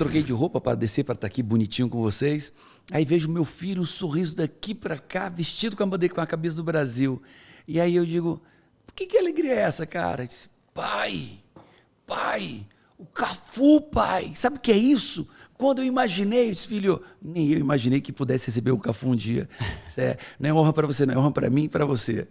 troquei de roupa para descer, para estar aqui bonitinho com vocês. Aí vejo meu filho, um sorriso daqui para cá, vestido com a bandeira, com a cabeça do Brasil. E aí eu digo, que alegria é essa, cara? Ele disse, pai, o Cafu, pai. Sabe o que é isso? Quando eu imaginei, eu disse, filho, nem eu imaginei que pudesse receber um Cafu um dia. Isso não é honra para você, não é honra para mim e para você.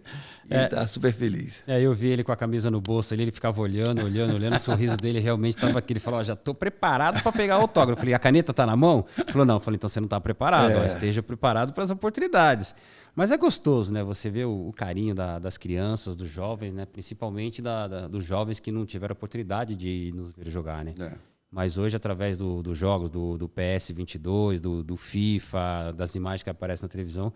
E ele tá super feliz. Eu vi ele com a camisa no bolso ali, ele ficava olhando, o sorriso dele realmente estava aqui. Ele falou, já estou preparado para pegar o autógrafo. Eu falei, a caneta está na mão? Ele falou, não. Eu falei, então você não está preparado, esteja preparado para as oportunidades. Mas é gostoso, né? Você vê o carinho das crianças, dos jovens, né? Principalmente dos jovens que não tiveram oportunidade de nos ver jogar, né? Mas hoje, através dos jogos, do PS 22, do FIFA, das imagens que aparecem na televisão,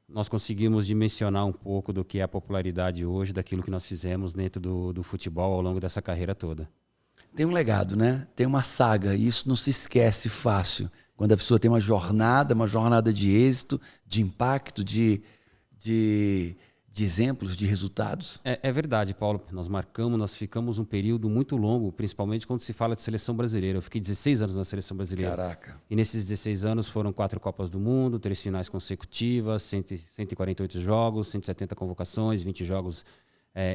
nós conseguimos dimensionar um pouco do que é a popularidade hoje, daquilo que nós fizemos dentro do futebol ao longo dessa carreira toda. Tem um legado, né? Tem uma saga, e isso não se esquece fácil. Quando a pessoa tem uma jornada de êxito, de impacto, de exemplos, de resultados. É verdade, Paulo. Nós ficamos um período muito longo, principalmente quando se fala de seleção brasileira. Eu fiquei 16 anos na seleção brasileira. Caraca. E nesses 16 anos foram 4 Copas do Mundo, 3 finais consecutivas, 148 jogos, 170 convocações, 20 jogos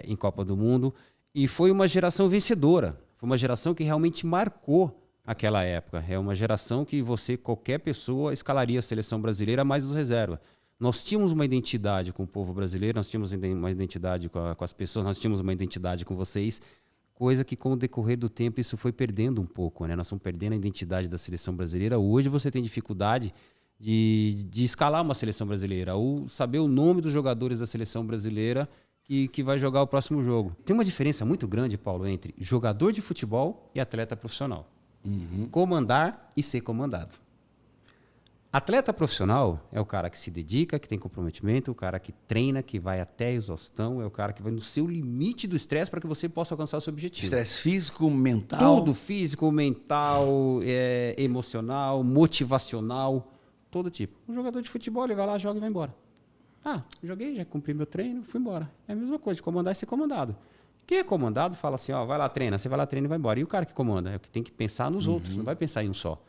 em Copa do Mundo. E foi uma geração vencedora. Foi uma geração que realmente marcou aquela época. É uma geração que qualquer pessoa, escalaria a seleção brasileira mais os reserva. Nós tínhamos uma identidade com o povo brasileiro, nós tínhamos uma identidade com as pessoas, nós tínhamos uma identidade com vocês, coisa que com o decorrer do tempo isso foi perdendo um pouco, né? Nós estamos perdendo a identidade da seleção brasileira. Hoje você tem dificuldade de escalar uma seleção brasileira, ou saber o nome dos jogadores da seleção brasileira que vai jogar o próximo jogo. Tem uma diferença muito grande, Paulo, entre jogador de futebol e atleta profissional. Comandar e ser comandado. Atleta profissional é o cara que se dedica, que tem comprometimento, o cara que treina, que vai até a exaustão, é o cara que vai no seu limite do estresse para que você possa alcançar o seu objetivo. Estresse físico, mental. Tudo, físico, mental, emocional, motivacional, todo tipo. Um jogador de futebol, ele vai lá, joga e vai embora. Joguei, já cumpri meu treino, fui embora. É a mesma coisa, de comandar e ser comandado. Quem é comandado fala assim, vai lá, treina, você vai lá, treina e vai embora. E o cara que comanda é o que tem que pensar nos outros, não vai pensar em um só.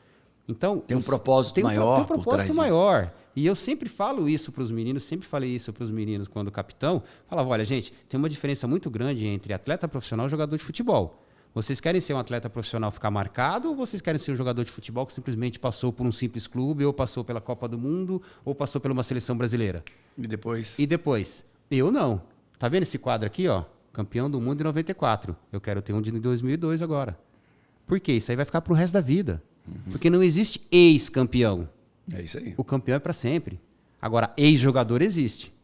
Então, tem um propósito maior. Tem um propósito maior. E eu sempre falo isso para os meninos, sempre falei isso para os meninos quando capitão. Falava, olha, gente, tem uma diferença muito grande entre atleta profissional e jogador de futebol. Vocês querem ser um atleta profissional ficar marcado, ou vocês querem ser um jogador de futebol que simplesmente passou por um simples clube, ou passou pela Copa do Mundo, ou passou por uma seleção brasileira? E depois? Eu não. Tá vendo esse quadro aqui, ó? Campeão do mundo em 94. Eu quero ter um de 2002 agora. Por quê? Isso aí vai ficar pro resto da vida. Porque não existe ex-campeão. É isso aí. O campeão é para sempre. Agora, ex-jogador existe.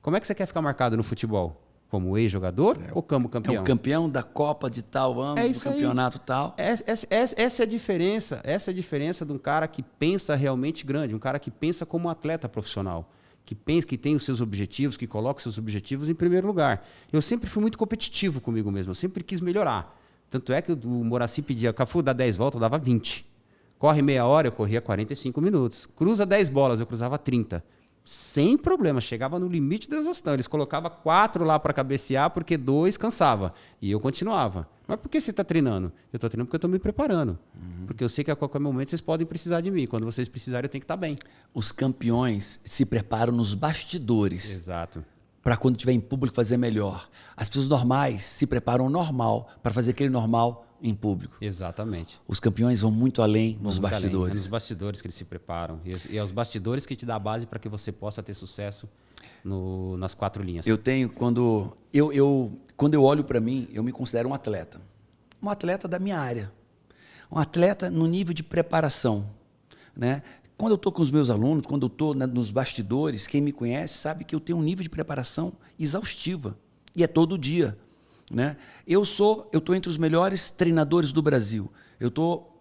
Como é que você quer ficar marcado no futebol? Como ex-jogador ou como campeão? É o campeão da Copa de tal ano, do campeonato tal. Essa é a diferença. Essa é a diferença de um cara que pensa realmente grande, um cara que pensa como um atleta profissional, que pensa, que tem os seus objetivos, que coloca os seus objetivos em primeiro lugar. Eu sempre fui muito competitivo comigo mesmo, eu sempre quis melhorar. Tanto é que o Moraci pedia, Cafu, dá 10 voltas, eu dava 20. Corre meia hora, eu corria 45 minutos. Cruza 10 bolas, eu cruzava 30. Sem problema, chegava no limite da exaustão. Eles colocavam 4 lá para cabecear, porque 2 cansava. E eu continuava. Mas por que você está treinando? Eu estou treinando porque eu estou me preparando. Porque eu sei que a qualquer momento vocês podem precisar de mim. Quando vocês precisarem, eu tenho que estar bem. Os campeões se preparam nos bastidores. Exato. Para quando tiver em público fazer melhor. As pessoas normais se preparam normal para fazer aquele normal em público. Exatamente. Os campeões vão muito além nos bastidores. É nos bastidores que eles se preparam. E é os bastidores que te dá a base para que você possa ter sucesso nas 4 linhas. Eu tenho, quando eu olho para mim, eu me considero um atleta. Um atleta da minha área. Um atleta no nível de preparação. Né? Quando eu estou com os meus alunos, quando eu estou nos bastidores, quem me conhece sabe que eu tenho um nível de preparação exaustiva. E é todo dia. Né? Eu estou entre os melhores treinadores do Brasil.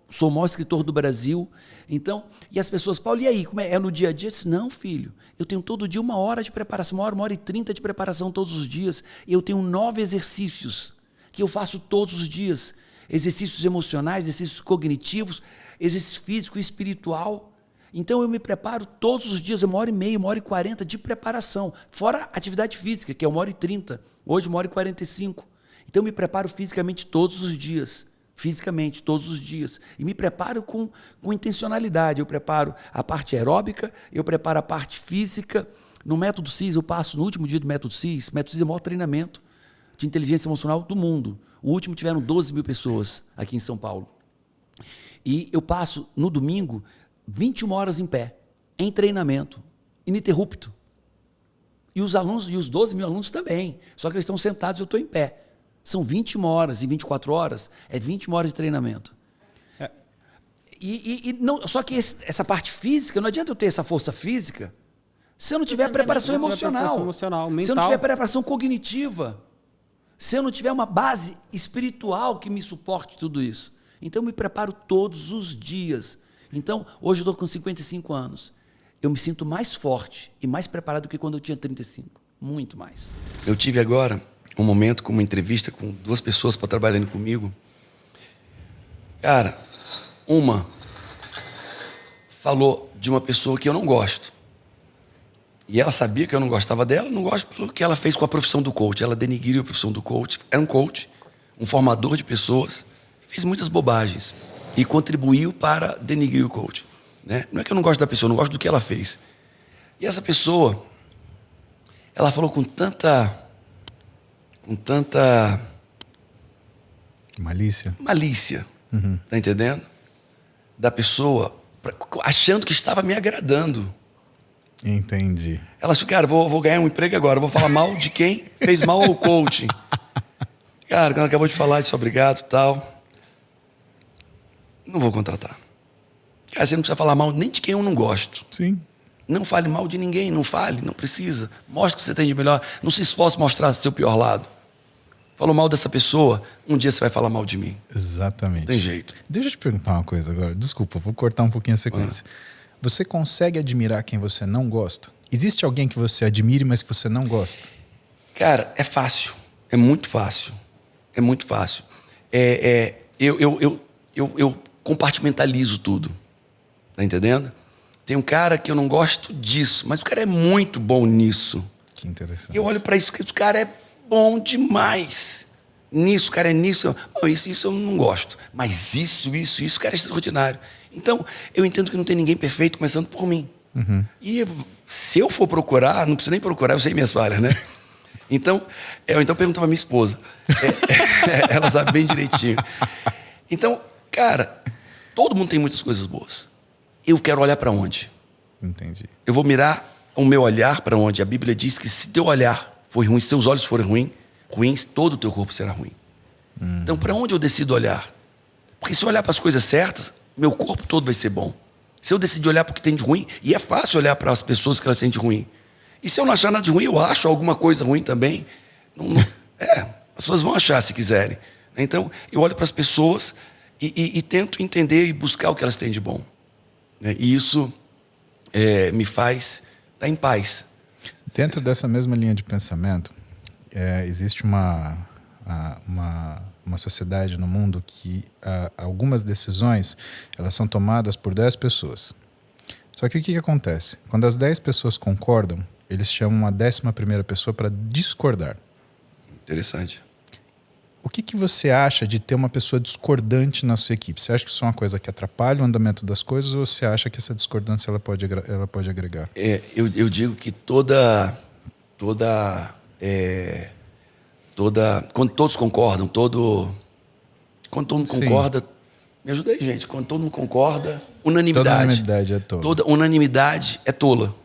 Sou o maior escritor do Brasil. Então, e as pessoas, Paulo, e aí? Como é no dia a dia? Eu disse, não, filho, eu tenho todo dia 1 hora de preparação, 1 hora e 30 de preparação todos os dias. Eu tenho 9 exercícios que eu faço todos os dias. Exercícios emocionais, exercícios cognitivos, exercício físico e espiritual. Então eu me preparo todos os dias, 1h30, 1h40 de preparação. Fora atividade física, que é 1h30. Hoje 1h45. Então eu me preparo fisicamente todos os dias. fisicamente, todos os dias. E me preparo com intencionalidade. Eu preparo a parte aeróbica, eu preparo a parte física. No Método CIS, eu passo no último dia do Método CIS. O Método CIS é o maior treinamento de inteligência emocional do mundo. O último tiveram 12 mil pessoas aqui em São Paulo. E eu passo, no domingo, 21 horas em pé, em treinamento, ininterrupto. E os alunos, e os 12 mil alunos também. Só que eles estão sentados e eu estou em pé. São 21 horas e 24 horas, é 21 horas de treinamento. Não, só que essa parte física, não adianta eu ter essa força física se eu não tiver preparação emocional. Se eu não tiver preparação cognitiva. Se eu não tiver uma base espiritual que me suporte tudo isso. Então, eu me preparo todos os dias. Então, hoje eu estou com 55 anos. Eu me sinto mais forte e mais preparado do que quando eu tinha 35. Muito mais. Eu tive agora um momento com uma entrevista com 2 pessoas para trabalhando comigo. Cara, uma falou de uma pessoa que eu não gosto. E ela sabia que eu não gostava dela, não gosto pelo que ela fez com a profissão do coach. Ela denigriu a profissão do coach. Era um coach, um formador de pessoas, fez muitas bobagens e contribuiu para denigrir o coach. Né? Não é que eu não gosto da pessoa, eu não gosto do que ela fez. E essa pessoa, ela falou com tanta malícia. Tá entendendo? Da pessoa, achando que estava me agradando. Entendi. Ela achou, cara, vou ganhar um emprego agora, vou falar mal de quem fez mal ao coaching. Cara, quando ela acabou de falar, disse obrigado e tal. Não vou contratar. Cara, você não precisa falar mal nem de quem eu não gosto. Sim. Não fale mal de ninguém, não fale, não precisa. Mostre o que você tem de melhor. Não se esforce em mostrar seu pior lado. Falou mal dessa pessoa, um dia você vai falar mal de mim. Exatamente. Tem jeito. Deixa eu te perguntar uma coisa agora. Desculpa, vou cortar um pouquinho a sequência. Você consegue admirar quem você não gosta? Existe alguém que você admire, mas que você não gosta? Cara, é fácil. É muito fácil. É muito fácil. Eu compartimentalizo tudo. Tá entendendo? Tem um cara que eu não gosto disso, mas o cara é muito bom nisso. Que interessante. Eu olho pra isso, que o cara é bom demais. Nisso, o cara é nisso. Não, isso eu não gosto. Mas isso, o cara é extraordinário. Então, eu entendo que não tem ninguém perfeito, começando por mim. Uhum. E se eu for procurar, não preciso nem procurar, eu sei minhas falhas, né? Então, eu pergunto pra minha esposa. Ela sabe bem direitinho. Então, cara, todo mundo tem muitas coisas boas. Eu quero olhar para onde? Entendi. Eu vou mirar o meu olhar para onde? A Bíblia diz que se teu olhar for ruim, se teus olhos forem ruins, todo o teu corpo será ruim. Então, para onde eu decido olhar? Porque se eu olhar para as coisas certas, meu corpo todo vai ser bom. Se eu decidir olhar para o que tem de ruim, e é fácil olhar para as pessoas que elas têm de ruim. E se eu não achar nada de ruim, eu acho alguma coisa ruim também. As pessoas vão achar se quiserem. Então, eu olho para as pessoas e tento entender e buscar o que elas têm de bom. E isso me faz estar em paz. Dentro dessa mesma linha de pensamento, existe uma sociedade no mundo que algumas decisões elas são tomadas por 10 pessoas. Só que o que acontece? Quando as 10 pessoas concordam, eles chamam uma 11ª pessoa para discordar. Interessante. O que você acha de ter uma pessoa discordante na sua equipe? Você acha que isso é uma coisa que atrapalha o andamento das coisas ou você acha que essa discordância ela pode agregar? Eu digo que toda quando todos concordam, quando todo mundo concorda, me ajuda aí, gente, quando todo mundo concorda, unanimidade. Toda unanimidade é tola. Toda unanimidade é tola.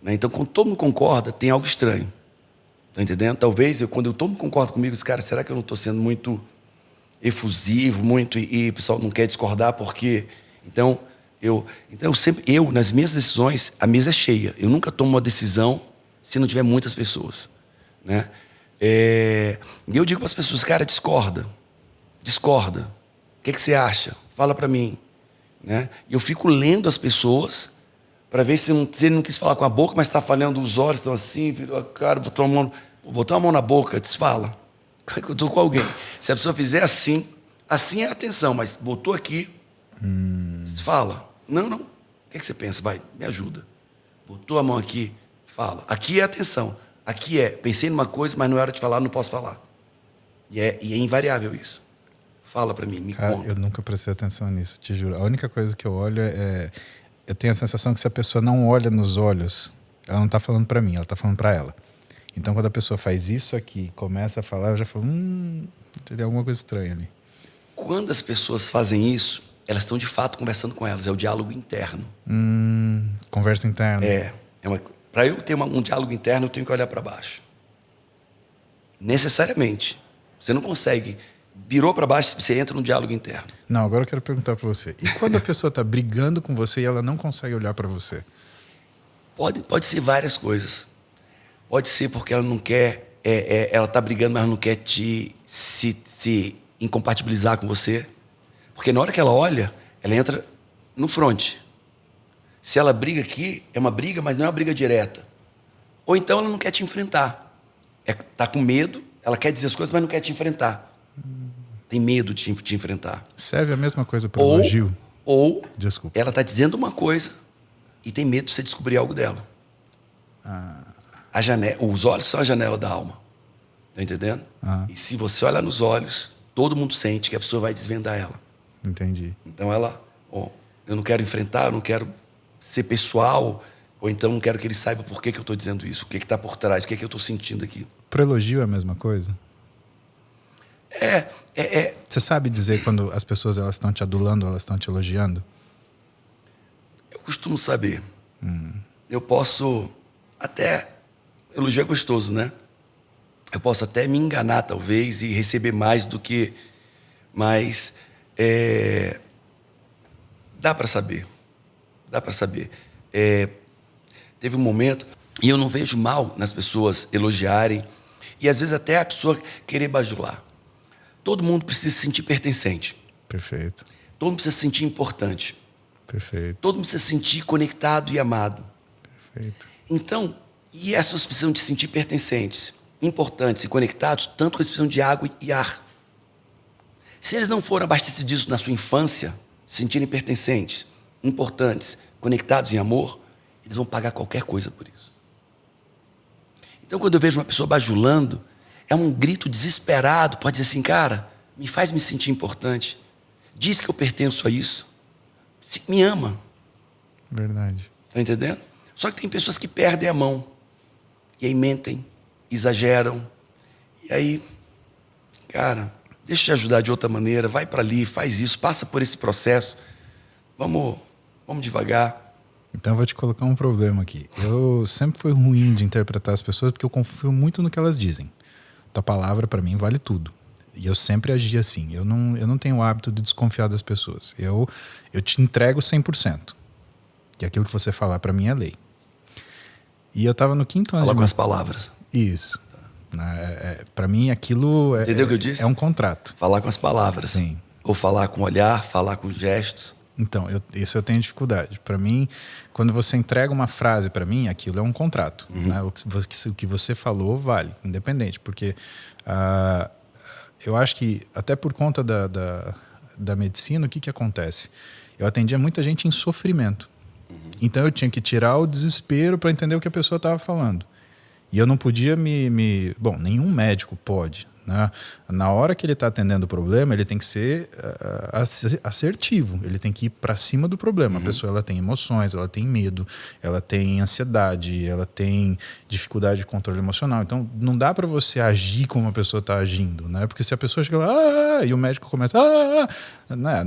Né? Então, quando todo mundo concorda, tem algo estranho. Tá entendendo? Talvez, quando todo mundo concorda comigo, cara, será que eu não estou sendo muito efusivo, e o pessoal não quer discordar porque... Então, nas minhas decisões, a mesa é cheia. Eu nunca tomo uma decisão se não tiver muitas pessoas. Né? E eu digo para as pessoas, cara, discorda. O que você acha? Fala para mim. Né? E eu fico lendo as pessoas para ver se ele não quis falar com a boca, mas está falhando, os olhos estão assim, virou a cara, botou a mão na boca, desfala. Eu estou com alguém. Se a pessoa fizer assim é a atenção, mas botou aqui, fala. Não. O que você pensa? Vai, me ajuda. Botou a mão aqui, fala. Aqui é atenção. Aqui pensei numa coisa, mas não é hora de falar, não posso falar. E é invariável isso. Fala para mim, me Cara, conta. eu nunca prestei atenção nisso, te juro. A única coisa que eu olho eu tenho a sensação que se a pessoa não olha nos olhos, ela não tá falando para mim, ela tá falando para ela. Então, quando a pessoa faz isso aqui, começa a falar, eu já falo, tem alguma coisa estranha ali. Quando as pessoas fazem isso, elas estão de fato conversando com elas. É o diálogo interno. Conversa interna. Para eu ter um diálogo interno, eu tenho que olhar para baixo. Necessariamente. Você não consegue. Virou para baixo, você entra no diálogo interno. Não, agora eu quero perguntar para você. E quando a pessoa tá brigando com você e ela não consegue olhar para você? Pode ser várias coisas. Pode ser porque ela não quer... ela está brigando, mas não quer se incompatibilizar com você. Porque na hora que ela olha, ela entra no front. Se ela briga aqui, é uma briga, mas não é uma briga direta. Ou então ela não quer te enfrentar. Está com medo, ela quer dizer as coisas, mas não quer te enfrentar. Tem medo de te enfrentar. Serve a mesma coisa para o elogio? Ou Desculpa. ela está dizendo uma coisa e tem medo de você descobrir algo dela. Os olhos são a janela da alma. Tá entendendo? E se você olhar nos olhos, todo mundo sente que a pessoa vai desvendar ela. Entendi. Então eu não quero enfrentar, eu não quero ser pessoal, ou então não quero que ele saiba por que eu estou dizendo isso, o que está por trás, o que eu estou sentindo aqui. Pro elogio é a mesma coisa? Você sabe dizer quando as pessoas elas estão te adulando, elas estão te elogiando? Eu costumo saber. Eu posso até... Elogio é gostoso, né? Eu posso até me enganar, talvez, e receber mais do que... Mas dá para saber. Dá para saber. Teve um momento, e eu não vejo mal nas pessoas elogiarem, e às vezes até a pessoa querer bajular. Todo mundo precisa se sentir pertencente. Perfeito. Todo mundo precisa se sentir importante. Perfeito. Todo mundo precisa se sentir conectado e amado. Perfeito. Então, e as pessoas precisam de se sentir pertencentes, importantes e conectados, tanto que eles precisam de água e ar. Se eles não forem abastecidos disso na sua infância, se sentirem pertencentes, importantes, conectados em amor, eles vão pagar qualquer coisa por isso. Então, quando eu vejo uma pessoa bajulando, é um grito desesperado, pode dizer assim, cara, me faz me sentir importante, diz que eu pertenço a isso, me ama. Verdade. Tá entendendo? Só que tem pessoas que perdem a mão, e aí mentem, exageram, e aí, cara, deixa eu te ajudar de outra maneira, vai para ali, faz isso, passa por esse processo, vamos devagar. Então eu vou te colocar um problema aqui. Eu sempre fui ruim de interpretar as pessoas porque eu confio muito no que elas dizem. Tua palavra para mim vale tudo. E eu sempre agi assim. Eu não tenho o hábito de desconfiar das pessoas. Eu te entrego 100%. E aquilo que você falar para mim é lei. E eu tava no 5º ano. Fala com as palavras. Isso. Para mim aquilo entendeu o que eu disse? É um contrato. Falar com as palavras. Sim. Ou falar com o olhar, falar com gestos. Então, isso eu tenho dificuldade. Para mim, quando você entrega uma frase para mim, aquilo é um contrato. Né? O que você falou vale, independente. Porque eu acho que, até por conta da medicina, o que acontece? Eu atendia muita gente em sofrimento. Então, eu tinha que tirar o desespero para entender o que a pessoa estava falando. E eu não podia Bom, nenhum médico pode. Né? Na hora que ele está atendendo o problema, ele tem que ser assertivo, ele tem que ir para cima do problema. A pessoa ela tem emoções, ela tem medo, ela tem ansiedade, ela tem dificuldade de controle emocional. Então não dá para você agir como a pessoa está agindo, né? Porque se a pessoa chega lá e o médico começa né?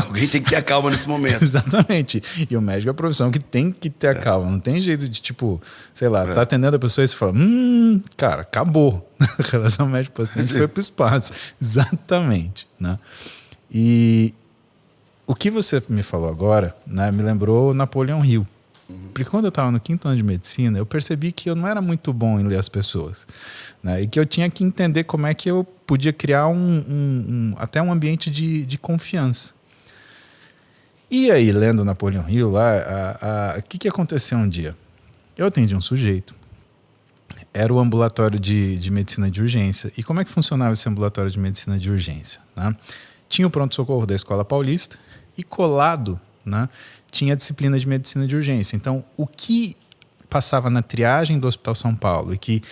Alguém tem que ter a calma nesse momento. Exatamente. E o médico é a profissão que tem que ter a calma. Não tem jeito de, tipo, sei lá, tá atendendo a pessoa e você fala, cara, acabou. A relação médico-paciente foi pro espaço. Exatamente. Né? E o que você me falou agora, né, me lembrou Napoleão Hill. Porque quando eu estava no 5º ano de medicina, eu percebi que eu não era muito bom em ler as pessoas. Né? E que eu tinha que entender como é que eu podia criar até um ambiente de confiança. E aí, lendo Napoleão Hill lá, o que aconteceu um dia? Eu atendi um sujeito. Era o ambulatório de medicina de urgência. E como é que funcionava esse ambulatório de medicina de urgência? Né? Tinha o pronto-socorro da Escola Paulista e colado, né, tinha a disciplina de medicina de urgência. Então, o que passava na triagem do Hospital São Paulo e que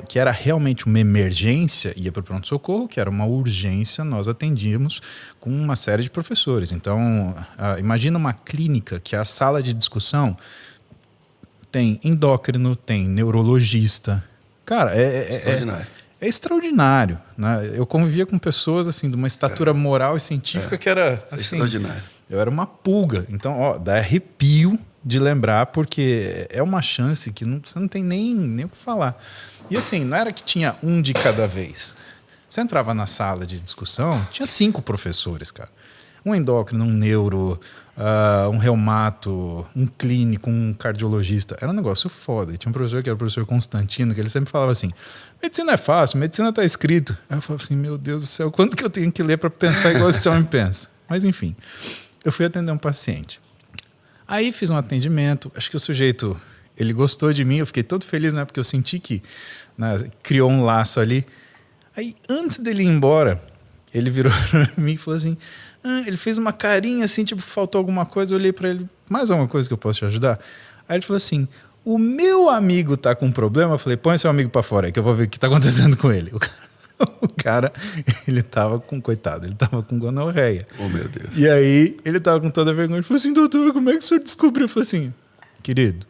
que era realmente uma emergência, ia para o pronto-socorro, que era uma urgência, nós atendíamos com uma série de professores. Então, imagina uma clínica que a sala de discussão tem endócrino, tem neurologista. Cara, Extraordinário. é extraordinário, né? Eu convivia com pessoas assim de uma estatura moral e científica que era assim, extraordinário. Eu era uma pulga. Então, ó, dá arrepio de lembrar, porque é uma chance que você não tem nem o que falar. E assim, não era que tinha um de cada vez. Você entrava na sala de discussão, tinha 5 professores, cara. Um endócrino, um neuro, um reumato, um clínico, um cardiologista. Era um negócio foda. E tinha um professor que era o professor Constantino, que ele sempre falava assim, medicina é fácil, medicina está escrito. Aí eu falava assim, meu Deus do céu, quanto que eu tenho que ler para pensar igual esse homem pensa? Mas enfim, eu fui atender um paciente. Aí fiz um atendimento, acho que o sujeito, ele gostou de mim, eu fiquei todo feliz, né, porque eu senti que, né, criou um laço ali. Aí, antes dele ir embora, ele virou para mim e falou assim, ele fez uma carinha assim, tipo, faltou alguma coisa, eu olhei para ele, mais alguma coisa que eu posso te ajudar? Aí ele falou assim, o meu amigo tá com um problema, eu falei, põe seu amigo para fora aí, que eu vou ver o que tá acontecendo com ele. O cara, ele tava com, coitado, ele tava com gonorreia. Oh, meu Deus. E aí, ele tava com toda a vergonha. Ele falou assim, doutor, como é que o senhor descobriu? Eu falei assim, querido,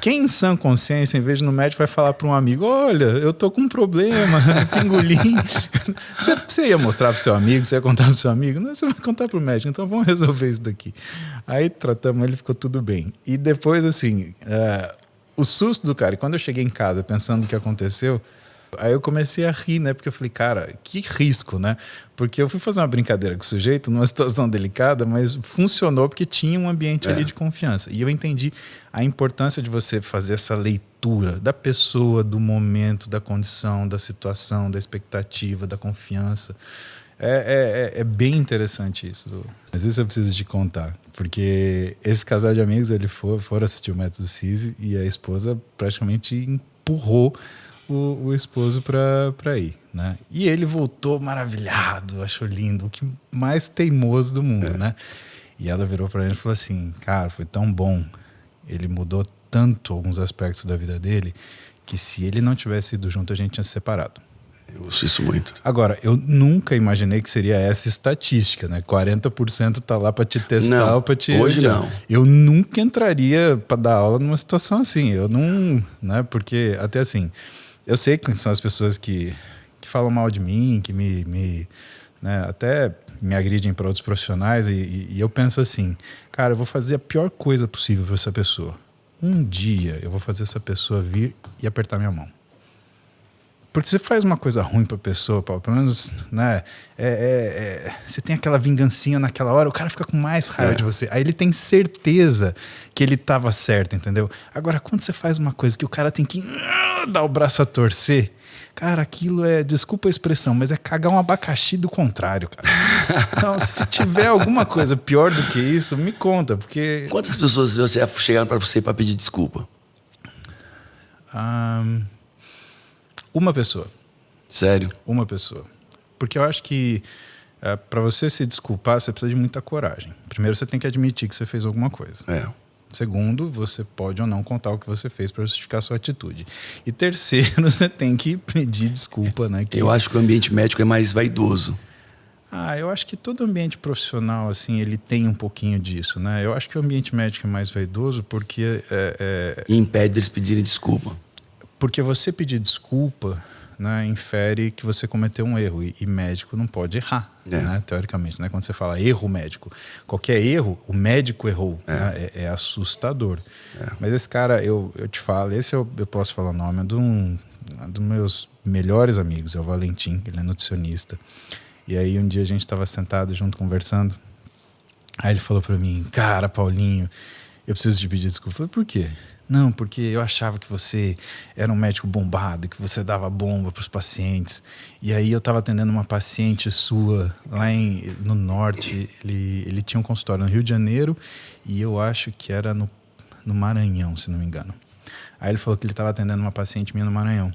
quem em sã consciência, em vez de ir no médico, vai falar para um amigo, olha, eu tô com um problema, pingolim. Você ia mostrar pro seu amigo, você ia contar pro seu amigo? Não, você vai contar pro médico, então vamos resolver isso daqui. Aí tratamos ele, ficou tudo bem. E depois, assim, o susto do cara, e quando eu cheguei em casa pensando o que aconteceu, aí eu comecei a rir, né? Porque eu falei, cara, que risco, né? Porque eu fui fazer uma brincadeira com o sujeito numa situação delicada, mas funcionou porque tinha um ambiente ali de confiança. E eu entendi a importância de você fazer essa leitura da pessoa, do momento, da condição, da situação, da expectativa, da confiança. É bem interessante isso. Mas isso eu preciso te contar. Porque esse casal de amigos, ele foram assistir o Método CISI e a esposa praticamente empurrou o esposo para ir, né? E ele voltou maravilhado, achou lindo, o que mais teimoso do mundo, né? E ela virou para ele e falou assim, cara, foi tão bom, ele mudou tanto alguns aspectos da vida dele, que se ele não tivesse ido junto, a gente tinha se separado. Eu ouço isso muito. Agora, eu nunca imaginei que seria essa estatística, né? 40% tá lá para te testar ou para te... Hoje não. Eu nunca entraria para dar aula numa situação assim, eu não... né? Porque, até assim... Eu sei quem são as pessoas que falam mal de mim, que né, até me agridem para outros profissionais e eu penso assim, cara, eu vou fazer a pior coisa possível para essa pessoa. Um dia eu vou fazer essa pessoa vir e apertar minha mão. Porque você faz uma coisa ruim para a pessoa, Paulo, pelo menos, né, você tem aquela vingancinha naquela hora, o cara fica com mais raiva de você. Aí ele tem certeza que ele estava certo, entendeu? Agora, quando você faz uma coisa que o cara tem que dar o braço a torcer, cara, aquilo desculpa a expressão, mas é cagar um abacaxi do contrário, cara. Então, se tiver alguma coisa pior do que isso, me conta, porque... Quantas pessoas você chegaram para você para pedir desculpa? Uma pessoa. Sério? Uma pessoa. Porque eu acho que para você se desculpar, você precisa de muita coragem. Primeiro, você tem que admitir que você fez alguma coisa. Segundo, você pode ou não contar o que você fez para justificar a sua atitude. E terceiro, você tem que pedir desculpa, né? Eu acho que o ambiente médico é mais vaidoso. Eu acho que todo ambiente profissional, assim, ele tem um pouquinho disso, né? Eu acho que o ambiente médico é mais vaidoso porque... E impede eles pedirem desculpa. Porque você pedir desculpa, né, infere que você cometeu um erro. E médico não pode errar, né, teoricamente. Né? Quando você fala erro médico, qualquer erro, o médico errou. Né? É assustador. Mas esse cara, eu te falo, esse eu posso falar o nome, é dos meus melhores amigos, é o Valentim, ele é nutricionista. E aí um dia a gente estava sentado junto conversando, aí ele falou para mim, cara, Paulinho, eu preciso te pedir desculpa. Eu falei, por quê? Não, porque eu achava que você era um médico bombado, que você dava bomba para os pacientes. E aí eu estava atendendo uma paciente sua lá no norte. Ele tinha um consultório no Rio de Janeiro e eu acho que era no Maranhão, se não me engano. Aí ele falou que ele estava atendendo uma paciente minha no Maranhão.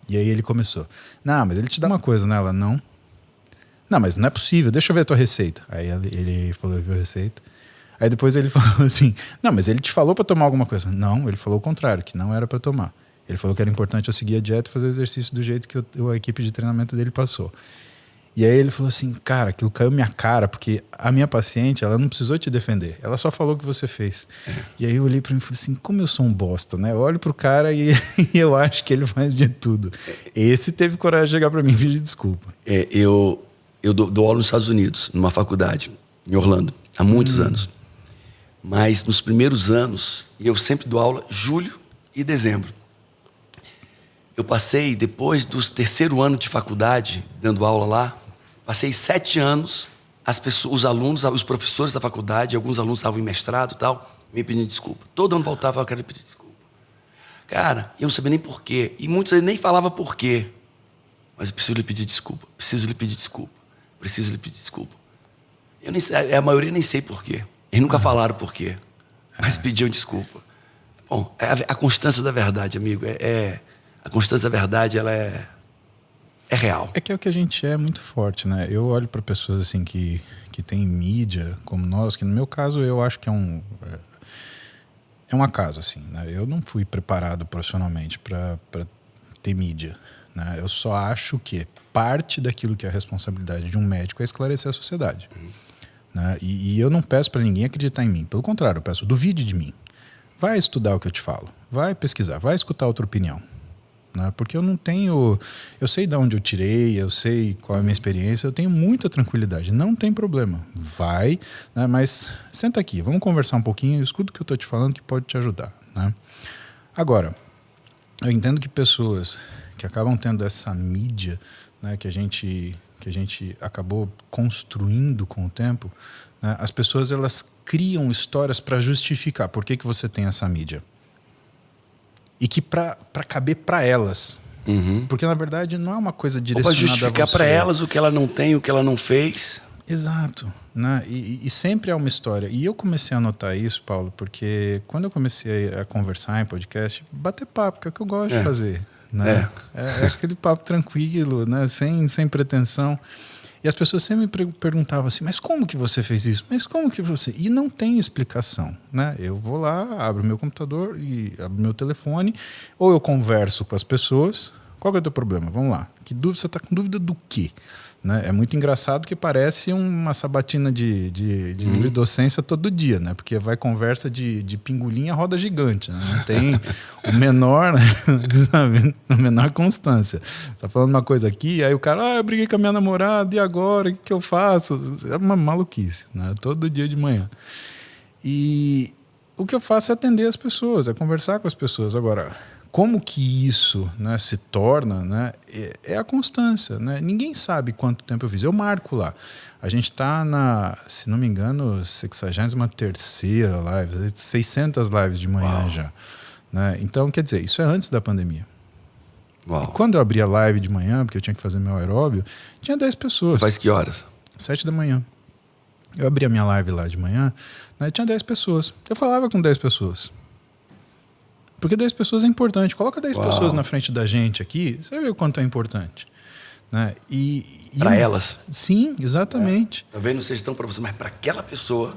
E aí ele começou. Não, mas ele te dá uma coisa, né? Ela, não. Não, mas não é possível, deixa eu ver a tua receita. Aí ele falou, viu a receita. Aí depois ele falou assim, não, mas ele te falou para tomar alguma coisa. Não, ele falou o contrário, que não era para tomar. Ele falou que era importante eu seguir a dieta e fazer exercício do jeito que a equipe de treinamento dele passou. E aí ele falou assim, cara, aquilo caiu minha cara, porque a minha paciente, ela não precisou te defender, ela só falou o que você fez. E aí eu olhei para mim e falei assim, como eu sou um bosta, né? Eu olho pro cara e eu acho que ele faz de tudo. Esse teve coragem de chegar para mim e pedir desculpa. Eu dou aula nos Estados Unidos, numa faculdade, em Orlando, há muitos anos. Mas nos primeiros anos, eu sempre dou aula julho e dezembro. Eu passei, depois do terceiro ano de faculdade, dando aula lá, passei 7 anos, os alunos, os professores da faculdade, alguns alunos estavam em mestrado e tal, me pedindo desculpa. Todo ano voltava, eu quero pedir desculpa. Cara, eu não sabia nem porquê. E muitos nem falavam porquê. Mas eu preciso lhe pedir desculpa, preciso lhe pedir desculpa, preciso lhe pedir desculpa. Eu nem sei, a maioria nem sei porquê. Eles nunca falaram porquê, mas pediam desculpa. Bom, a constância da verdade, amigo, a constância da verdade, ela é real. É que é o que a gente é muito forte, né? Eu olho para pessoas assim que têm mídia como nós, que no meu caso eu acho que é um acaso, assim, né? Eu não fui preparado profissionalmente para ter mídia, né? Eu só acho que parte daquilo que é a responsabilidade de um médico é esclarecer a sociedade. Né? E eu não peço para ninguém acreditar em mim. Pelo contrário, eu peço, duvide de mim. Vai estudar o que eu te falo. Vai pesquisar. Vai escutar outra opinião. Né? Porque eu não tenho... Eu sei de onde eu tirei, eu sei qual é a minha experiência, eu tenho muita tranquilidade. Não tem problema. Vai, né? Mas senta aqui, vamos conversar um pouquinho, escuta o que eu estou te falando que pode te ajudar. Né? Agora, eu entendo que pessoas que acabam tendo essa mídia, né, que a gente acabou construindo com o tempo, né, as pessoas elas criam histórias para justificar por que você tem essa mídia. E que para caber para elas. Porque, na verdade, não é uma coisa direcionada a você. Para justificar para elas o que ela não tem, o que ela não fez. Exato. Né? E sempre é uma história. E eu comecei a notar isso, Paulo, porque quando eu comecei a conversar em podcast, bater papo, que é o que eu gosto de fazer. Né? É aquele papo tranquilo, né? sem pretensão. E as pessoas sempre me perguntavam assim, mas como que você fez isso? Mas como que você... E não tem explicação. Né? Eu vou lá, abro meu computador e abro meu telefone, ou eu converso com as pessoas. Qual que é o teu problema? Vamos lá. Que dúvida, você está com dúvida do quê? Né? É muito engraçado que parece uma sabatina de livre docência todo dia, né? Porque vai conversa de pingolim a roda gigante, né? Não tem o menor, sabe? A menor constância. Você tá falando uma coisa aqui, aí o cara, eu briguei com a minha namorada, e agora? O que eu faço? É uma maluquice, né? Todo dia de manhã. E o que eu faço é atender as pessoas, é conversar com as pessoas. Agora, como que isso, né, se torna, né, é a constância. Né? Ninguém sabe quanto tempo eu fiz. Eu marco lá. A gente está na, se não me engano, 63ª live, 600 lives de manhã. Uau. Já. Né? Então, quer dizer, isso é antes da pandemia. Uau. E quando eu abri a live de manhã, porque eu tinha que fazer meu aeróbio, tinha 10 pessoas. Você faz que horas? 7 da manhã. Eu abri a minha live lá de manhã, né, tinha 10 pessoas. Eu falava com 10 pessoas. Porque 10 pessoas é importante. Coloca 10 pessoas na frente da gente aqui, você vê o quanto é importante. Né? Para elas? Sim, exatamente. Talvez não seja tão para você, mas para aquela pessoa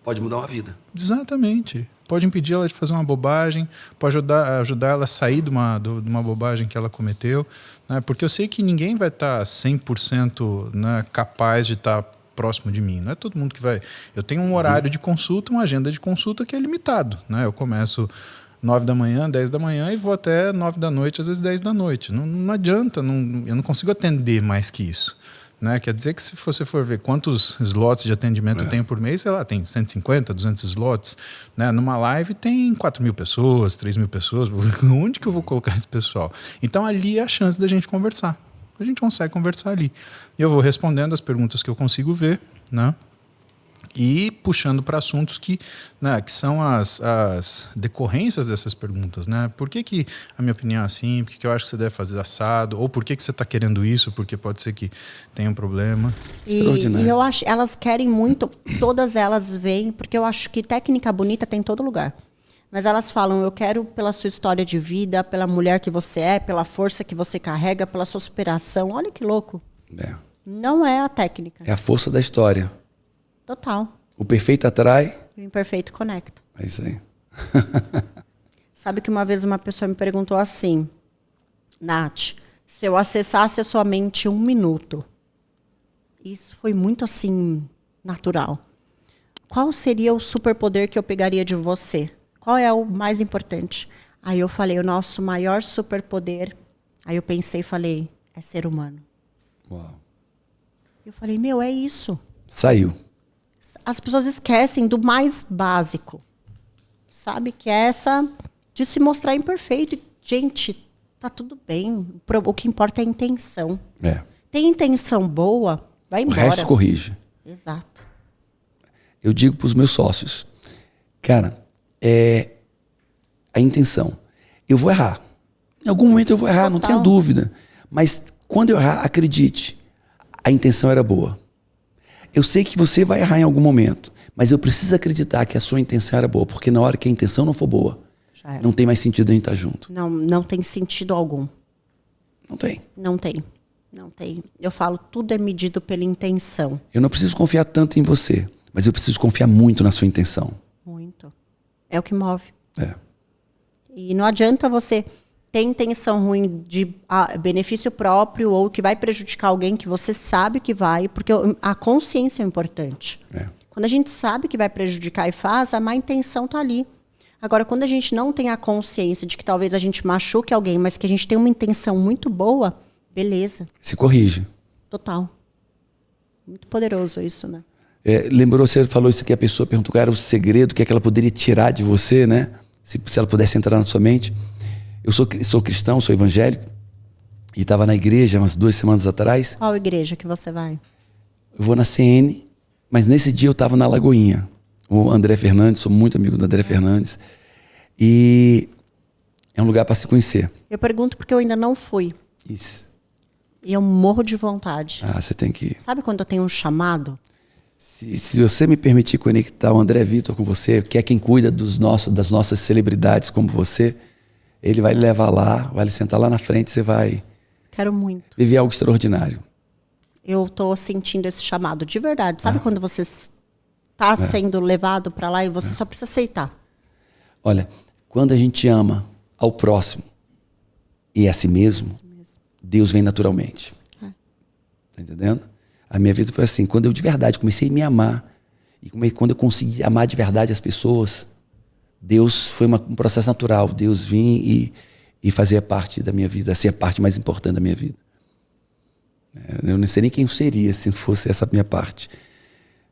pode mudar uma vida. Exatamente. Pode impedir ela de fazer uma bobagem, pode ajudar ela a sair de uma bobagem que ela cometeu. Né? Porque eu sei que ninguém vai estar 100%, né, capaz de estar próximo de mim. Não é todo mundo que vai... Eu tenho um horário de consulta, uma agenda de consulta que é limitado. Né? Eu começo 9 da manhã, 10 da manhã e vou até 9 da noite, às vezes 10 da noite. Não adianta, eu não consigo atender mais que isso. Né? Quer dizer que se você for ver quantos slots de atendimento eu tenho por mês, sei lá, tem 150, 200 slots. Né? Numa live tem 4.000 pessoas, 3.000 pessoas. Onde que eu vou colocar esse pessoal? Então ali é a chance da gente conversar. A gente consegue conversar ali. Eu vou respondendo as perguntas que eu consigo ver, né? E puxando para assuntos que são as decorrências dessas perguntas. Né? Por que a minha opinião é assim? Por que eu acho que você deve fazer assado? Ou por que você está querendo isso? Porque pode ser que tenha um problema. E eu acho, elas querem muito, todas elas vêm, porque eu acho que técnica bonita tem em todo lugar. Mas elas falam, eu quero pela sua história de vida, pela mulher que você é, pela força que você carrega, pela sua superação. Olha que louco. Não é a técnica. É a força da história. Total. O perfeito atrai. E o imperfeito conecta. É isso aí. Sabe que uma vez uma pessoa me perguntou assim, Nath, se eu acessasse a sua mente 1 minuto, isso foi muito assim, natural. Qual seria o superpoder que eu pegaria de você? Qual é o mais importante? Aí eu falei, o nosso maior superpoder. Aí eu pensei e falei, é ser humano. Uau. Eu falei, meu, é isso. Saiu. As pessoas esquecem do mais básico. Sabe? Que é essa de se mostrar imperfeito. E, gente, tá tudo bem. O que importa é a intenção. É. Tem intenção boa, vai O embora. resto corrige. Exato. Eu digo para os meus sócios, cara, a intenção. Eu vou errar. Em algum momento eu vou errar, não tenha dúvida. Mas quando eu errar, acredite, a intenção era boa. Eu sei que você vai errar em algum momento, mas eu preciso acreditar que a sua intenção era boa, porque na hora que a intenção não for boa, Já era. não tem mais sentido a gente estar junto. Não tem sentido algum. Não tem. Não tem. Não tem. Eu falo, tudo é medido pela intenção. Eu não preciso confiar tanto em você, mas eu preciso confiar muito na sua intenção. Muito. É o que move. É. E não adianta você ter intenção ruim de benefício próprio ou que vai prejudicar alguém que você sabe que vai, porque a consciência é importante. É. Quando a gente sabe que vai prejudicar e faz, a má intenção tá ali. Agora, quando a gente não tem a consciência de que talvez a gente machuque alguém, mas que a gente tem uma intenção muito boa, beleza. Se corrige. Total. Muito poderoso isso, né? Lembrou, você falou isso que a pessoa perguntou qual era o segredo, o que é que ela poderia tirar de você, né? Se ela pudesse entrar na sua mente. Eu sou cristão, sou evangélico, e estava na igreja umas 2 semanas atrás. Qual igreja que você vai? Eu vou na CN, mas nesse dia eu estava na Lagoinha. O André Fernandes, sou muito amigo do André Fernandes. E é um lugar para se conhecer. Eu pergunto porque eu ainda não fui. Isso. E eu morro de vontade. Ah, você tem que ir. Sabe quando eu tenho um chamado? Se você me permitir conectar o André Vitor com você, que é quem cuida das nossas celebridades como você, ele vai lhe levar lá, vai lhe sentar lá na frente, você vai Quero muito. viver algo extraordinário. Eu tô sentindo esse chamado de verdade. Sabe quando você está sendo levado para lá e você só precisa aceitar? Olha, quando a gente ama ao próximo e a si mesmo, Deus vem naturalmente. Tá entendendo? A minha vida foi assim, quando eu de verdade comecei a me amar, e quando eu consegui amar de verdade as pessoas, Deus foi um processo natural. Deus vinha e fazia parte da minha vida, assim, a parte mais importante da minha vida. Eu não sei nem quem eu seria se não fosse essa minha parte.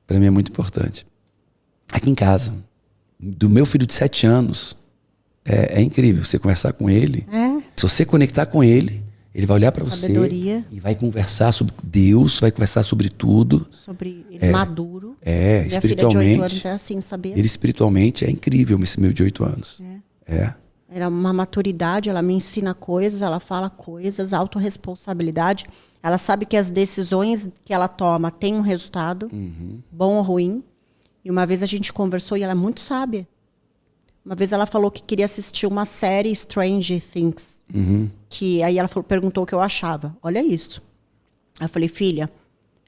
Para mim é muito importante. Aqui em casa, do meu filho de 7 anos, é incrível você conversar com ele. Se você conectar com ele, ele vai olhar para você e vai conversar sobre Deus, vai conversar sobre tudo. Sobre ele maduro. Minha espiritualmente. Filha de 8 anos é assim, sabia? Ele espiritualmente é incrível, esse meu de 8 anos. Ela é uma maturidade, ela me ensina coisas, ela fala coisas, autorresponsabilidade. Ela sabe que as decisões que ela toma têm um resultado, bom ou ruim. E uma vez a gente conversou e ela é muito sábia. Uma vez ela falou que queria assistir uma série Stranger Things. Que aí ela perguntou o que eu achava. Olha isso. Aí eu falei, filha,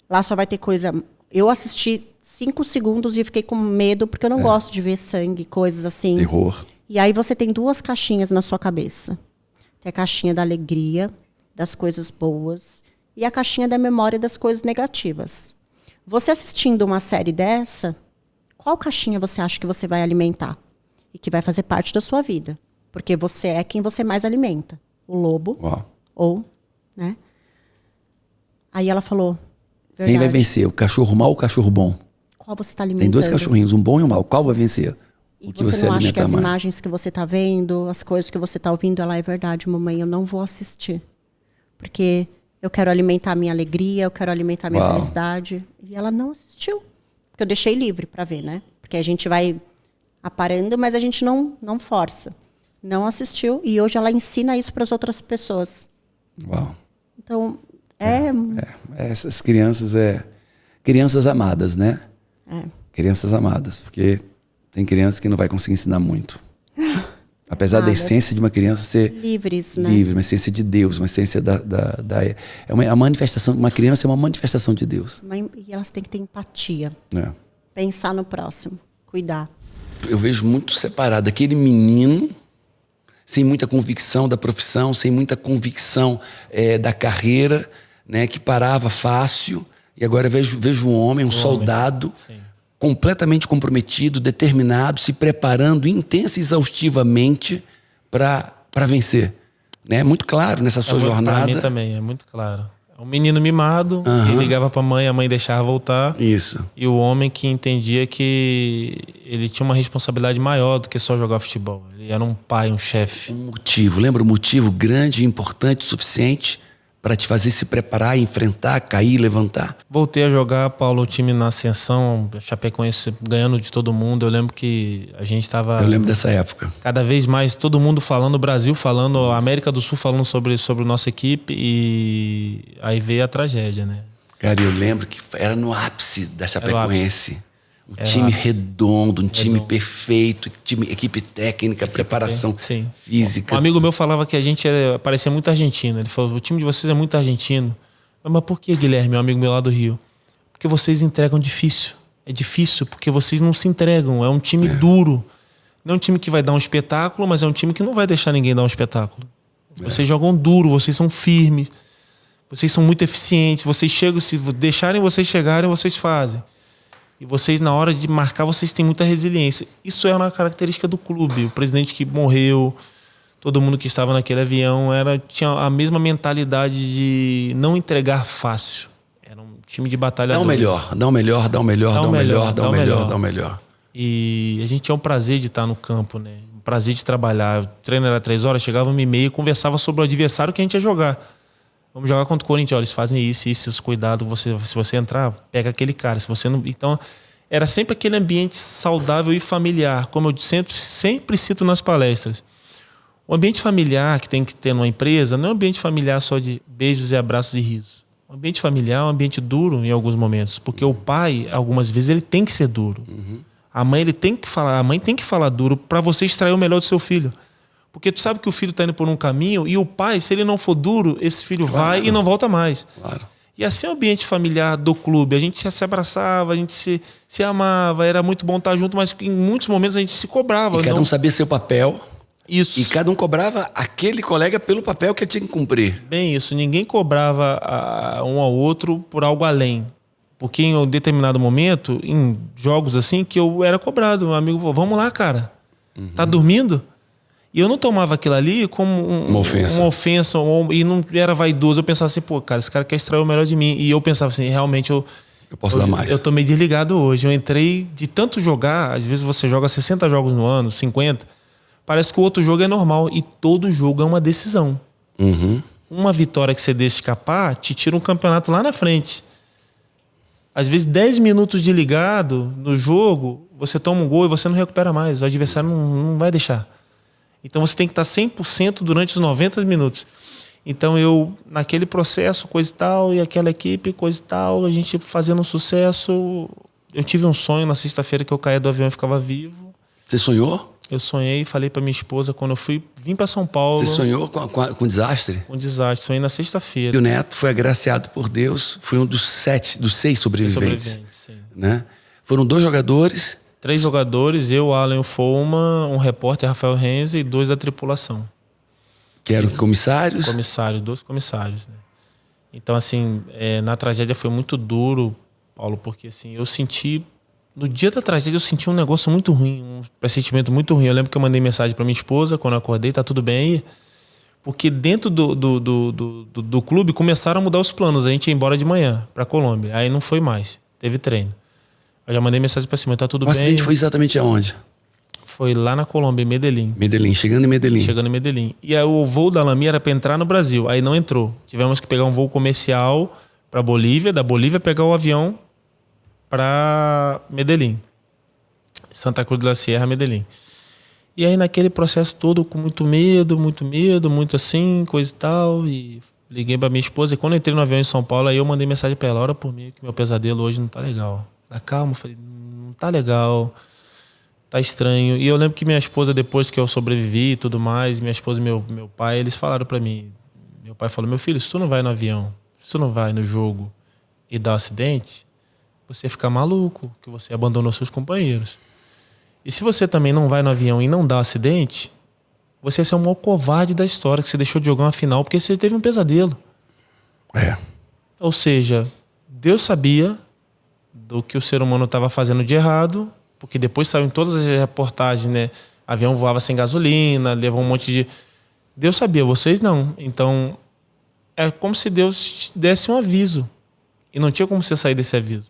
lá só vai ter coisa... Eu assisti 5 segundos e fiquei com medo, porque eu não gosto de ver sangue, coisas assim. Terror. E aí você tem 2 caixinhas na sua cabeça. Tem a caixinha da alegria, das coisas boas, e a caixinha da memória das coisas negativas. Você assistindo uma série dessa, qual caixinha você acha que você vai alimentar? E que vai fazer parte da sua vida. Porque você é quem você mais alimenta. O lobo. Uau. Ou, né? Aí ela falou, verdade. Quem vai vencer? O cachorro mau ou o cachorro bom? Qual você está alimentando? Tem 2 cachorrinhos, um bom e um mau. Qual vai vencer? E O que você não acha que as mais? imagens que você está vendo, as coisas que você está ouvindo, ela é verdade, mamãe, eu não vou assistir. Porque eu quero alimentar a minha alegria, eu quero alimentar a minha felicidade. E ela não assistiu. Porque eu deixei livre para ver, né? Porque a gente vai aparando, mas a gente não força. Não assistiu e hoje ela ensina isso para as outras pessoas. Uau. Então, Essas crianças crianças amadas, né? Crianças amadas, porque tem crianças que não vai conseguir ensinar muito. Apesar da essência de uma criança ser livres, né? livre, uma essência de Deus, uma essência a manifestação, uma criança é uma manifestação de Deus. E elas têm que ter empatia. Pensar no próximo, cuidar. Eu vejo muito separado aquele menino sem muita convicção da profissão, sem muita convicção da carreira, né, que parava fácil. E agora vejo um homem, um soldado, Sim. completamente comprometido, determinado, se preparando intensa e exaustivamente para vencer. Né? Muito claro nessa sua jornada. Pra mim também, é muito claro. É um menino mimado, que ligava pra mãe, a mãe deixava voltar. Isso. E o homem que entendia que ele tinha uma responsabilidade maior do que só jogar futebol. Ele era um pai, um chefe. Um motivo, lembra um motivo grande, importante, suficiente para te fazer se preparar, enfrentar, cair, levantar? Voltei a jogar, Paulo, o time na ascensão, Chapecoense ganhando de todo mundo. Eu lembro que a gente estava... Eu lembro dessa época. Cada vez mais todo mundo falando, o Brasil falando, a América do Sul falando sobre a nossa equipe, e aí veio a tragédia, né? Cara, eu lembro que era no ápice da Chapecoense. Um time redondo, um time perfeito, equipe técnica, preparação física. Um amigo meu falava que a gente parecia muito argentino. Ele falou, o time de vocês é muito argentino. Mas por que, Guilherme, um amigo meu lá do Rio? Porque vocês entregam difícil. É difícil porque vocês não se entregam. É um time duro. Não é um time que vai dar um espetáculo, mas é um time que não vai deixar ninguém dar um espetáculo. Vocês jogam duro, vocês são firmes. Vocês são muito eficientes. Vocês chegam, se deixarem vocês chegarem, vocês fazem. E vocês, na hora de marcar, vocês têm muita resiliência. Isso é uma característica do clube. O presidente que morreu, todo mundo que estava naquele avião, tinha a mesma mentalidade de não entregar fácil. Era um time de batalhadores. Dá o melhor. E a gente tinha um prazer de estar no campo, né? Um prazer de trabalhar. O treino era 3 horas, chegava 1h30 e conversava sobre o adversário que a gente ia jogar. Vamos jogar contra o Corinthians, olha, eles fazem isso, cuidado, se você entrar, pega aquele cara, se você não... Então, era sempre aquele ambiente saudável e familiar, como eu sempre cito nas palestras. O ambiente familiar que tem que ter numa empresa não é um ambiente familiar só de beijos e abraços e risos. O ambiente familiar é um ambiente duro em alguns momentos, porque o pai, algumas vezes, ele tem que ser duro. A mãe tem que falar duro para você extrair o melhor do seu filho. Porque tu sabe que o filho está indo por um caminho e o pai, se ele não for duro, esse filho vai e não volta mais. Claro. E assim é o ambiente familiar do clube. A gente se abraçava, a gente se amava, era muito bom estar junto, mas em muitos momentos a gente se cobrava. E cada um sabia seu papel. Isso. E cada um cobrava aquele colega pelo papel que tinha que cumprir. Bem isso. Ninguém cobrava um ao outro por algo além. Porque em um determinado momento, em jogos assim, que eu era cobrado. Um amigo falou, vamos lá, cara. Tá dormindo? E eu não tomava aquilo ali como uma ofensa e não era vaidoso. Eu pensava assim, pô, cara, esse cara quer extrair o melhor de mim. E eu pensava assim, realmente eu posso dar mais. Eu tô meio desligado hoje. Eu entrei de tanto jogar, às vezes você joga 60 jogos no ano, 50. Parece que o outro jogo é normal. E todo jogo é uma decisão. Uma vitória que você deixa escapar te tira um campeonato lá na frente. Às vezes 10 minutos de ligado no jogo, você toma um gol e você não recupera mais. O adversário não vai deixar. Então você tem que estar 100% durante os 90 minutos. Então eu, naquele processo, coisa e tal, e aquela equipe, coisa e tal, a gente fazendo um sucesso. Eu tive um sonho na sexta-feira que eu caía do avião e ficava vivo. Você sonhou? Eu sonhei, falei para minha esposa quando eu vim para São Paulo. Você sonhou com desastre? Com desastre, sonhei na sexta-feira. E o Neto foi agraciado por Deus, foi um dos 6 sobreviventes. Sim. Né? Foram 2 jogadores... 3 jogadores, eu, Alan Fouma, um repórter, Rafael Renze, e 2 da tripulação. Que eram comissários? 2 comissários, né? Então, assim, na tragédia foi muito duro, Paulo, porque assim, eu senti... No dia da tragédia eu senti um negócio muito ruim, um pressentimento muito ruim. Eu lembro que eu mandei mensagem para minha esposa quando eu acordei, tá tudo bem aí? Porque dentro do clube começaram a mudar os planos. A gente ia embora de manhã para Colômbia. Aí não foi mais, teve treino. Eu já mandei mensagem para cima, tá tudo bem. O acidente foi exatamente aonde? Foi lá na Colômbia, em Medellín. Chegando em Medellín. E aí o voo da Lamia era para entrar no Brasil, aí não entrou. Tivemos que pegar um voo comercial para Bolívia, da Bolívia pegar o avião para Medellín. Santa Cruz de la Sierra, Medellín. E aí naquele processo todo com muito medo, muito assim, coisa e tal, e liguei para minha esposa e quando eu entrei no avião em São Paulo, aí eu mandei mensagem para ela, ora por mim, que meu pesadelo hoje não tá legal. Tá calma, falei, não tá legal, tá estranho. E eu lembro que minha esposa, depois que eu sobrevivi e tudo mais, minha esposa e meu pai, eles falaram para mim, meu pai falou, meu filho, se tu não vai no avião, se tu não vai no jogo e dá um acidente, você fica maluco, que você abandonou seus companheiros. E se você também não vai no avião e não dá acidente, você ia ser o maior covarde da história, que você deixou de jogar uma final porque você teve um pesadelo. É. Ou seja, Deus sabia do que o ser humano estava fazendo de errado, porque depois saiu em todas as reportagens, né? Avião voava sem gasolina, levou um monte de... Deus sabia, vocês não. Então, é como se Deus desse um aviso. E não tinha como você sair desse aviso.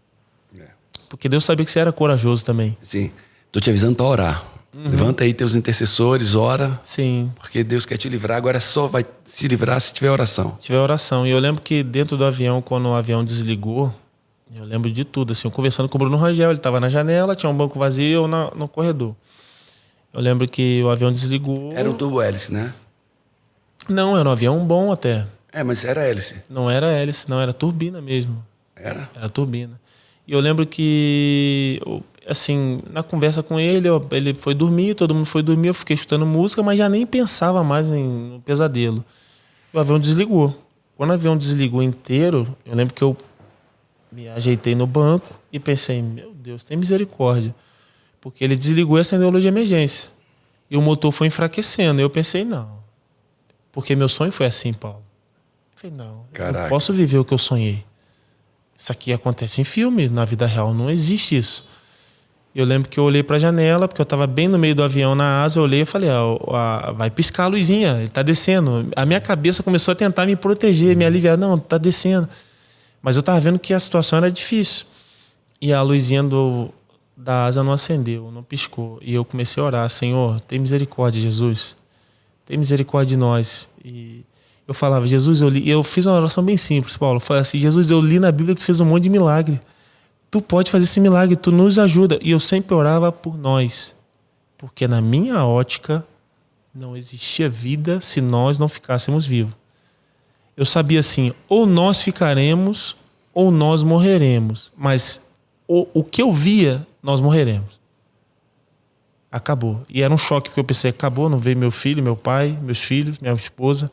Porque Deus sabia que você era corajoso também. Sim. Tô te avisando para orar. Levanta aí teus intercessores, ora. Sim. Porque Deus quer te livrar. Agora só vai se livrar se tiver oração. Tiver oração. E eu lembro que dentro do avião, quando o avião desligou, eu lembro de tudo. Assim, eu conversando com o Bruno Rangel, ele estava na janela, tinha um banco vazio e eu no corredor. Eu lembro que o avião desligou. Era um turbo-hélice, né? Não, era um avião bom até. É, mas era hélice. Não era hélice, não, era turbina mesmo. Era? Era turbina. E eu lembro que, assim, na conversa com ele, ele foi dormir, todo mundo foi dormir, eu fiquei escutando música, mas já nem pensava mais no pesadelo. E o avião desligou. Quando o avião desligou inteiro, eu lembro que eu me ajeitei no banco e pensei, meu Deus, tem misericórdia. Porque ele desligou e acendeu a luz de emergência. E o motor foi enfraquecendo. E eu pensei, não. Porque meu sonho foi assim, Paulo. Eu falei, não, eu não posso viver o que eu sonhei. Isso aqui acontece em filme, na vida real não existe isso. Eu lembro que eu olhei para a janela, porque eu estava bem no meio do avião na asa, eu olhei e falei, vai piscar a luzinha, ele está descendo. A minha cabeça começou a tentar me proteger, me aliviar, não, está descendo. Mas eu estava vendo que a situação era difícil. E a luzinha da asa não acendeu, não piscou. E eu comecei a orar, Senhor, tem misericórdia, Jesus. Tem misericórdia de nós. E eu falava, Jesus, eu fiz uma oração bem simples, Paulo. Eu falei assim, Jesus, eu li na Bíblia que tu fez um monte de milagre. Tu pode fazer esse milagre, tu nos ajuda. E eu sempre orava por nós. Porque na minha ótica, não existia vida se nós não ficássemos vivos. Eu sabia assim, ou nós ficaremos, ou nós morreremos. Mas o que eu via, nós morreremos. Acabou. E era um choque, porque eu pensei, acabou, não veio meu filho, meu pai, meus filhos, minha esposa.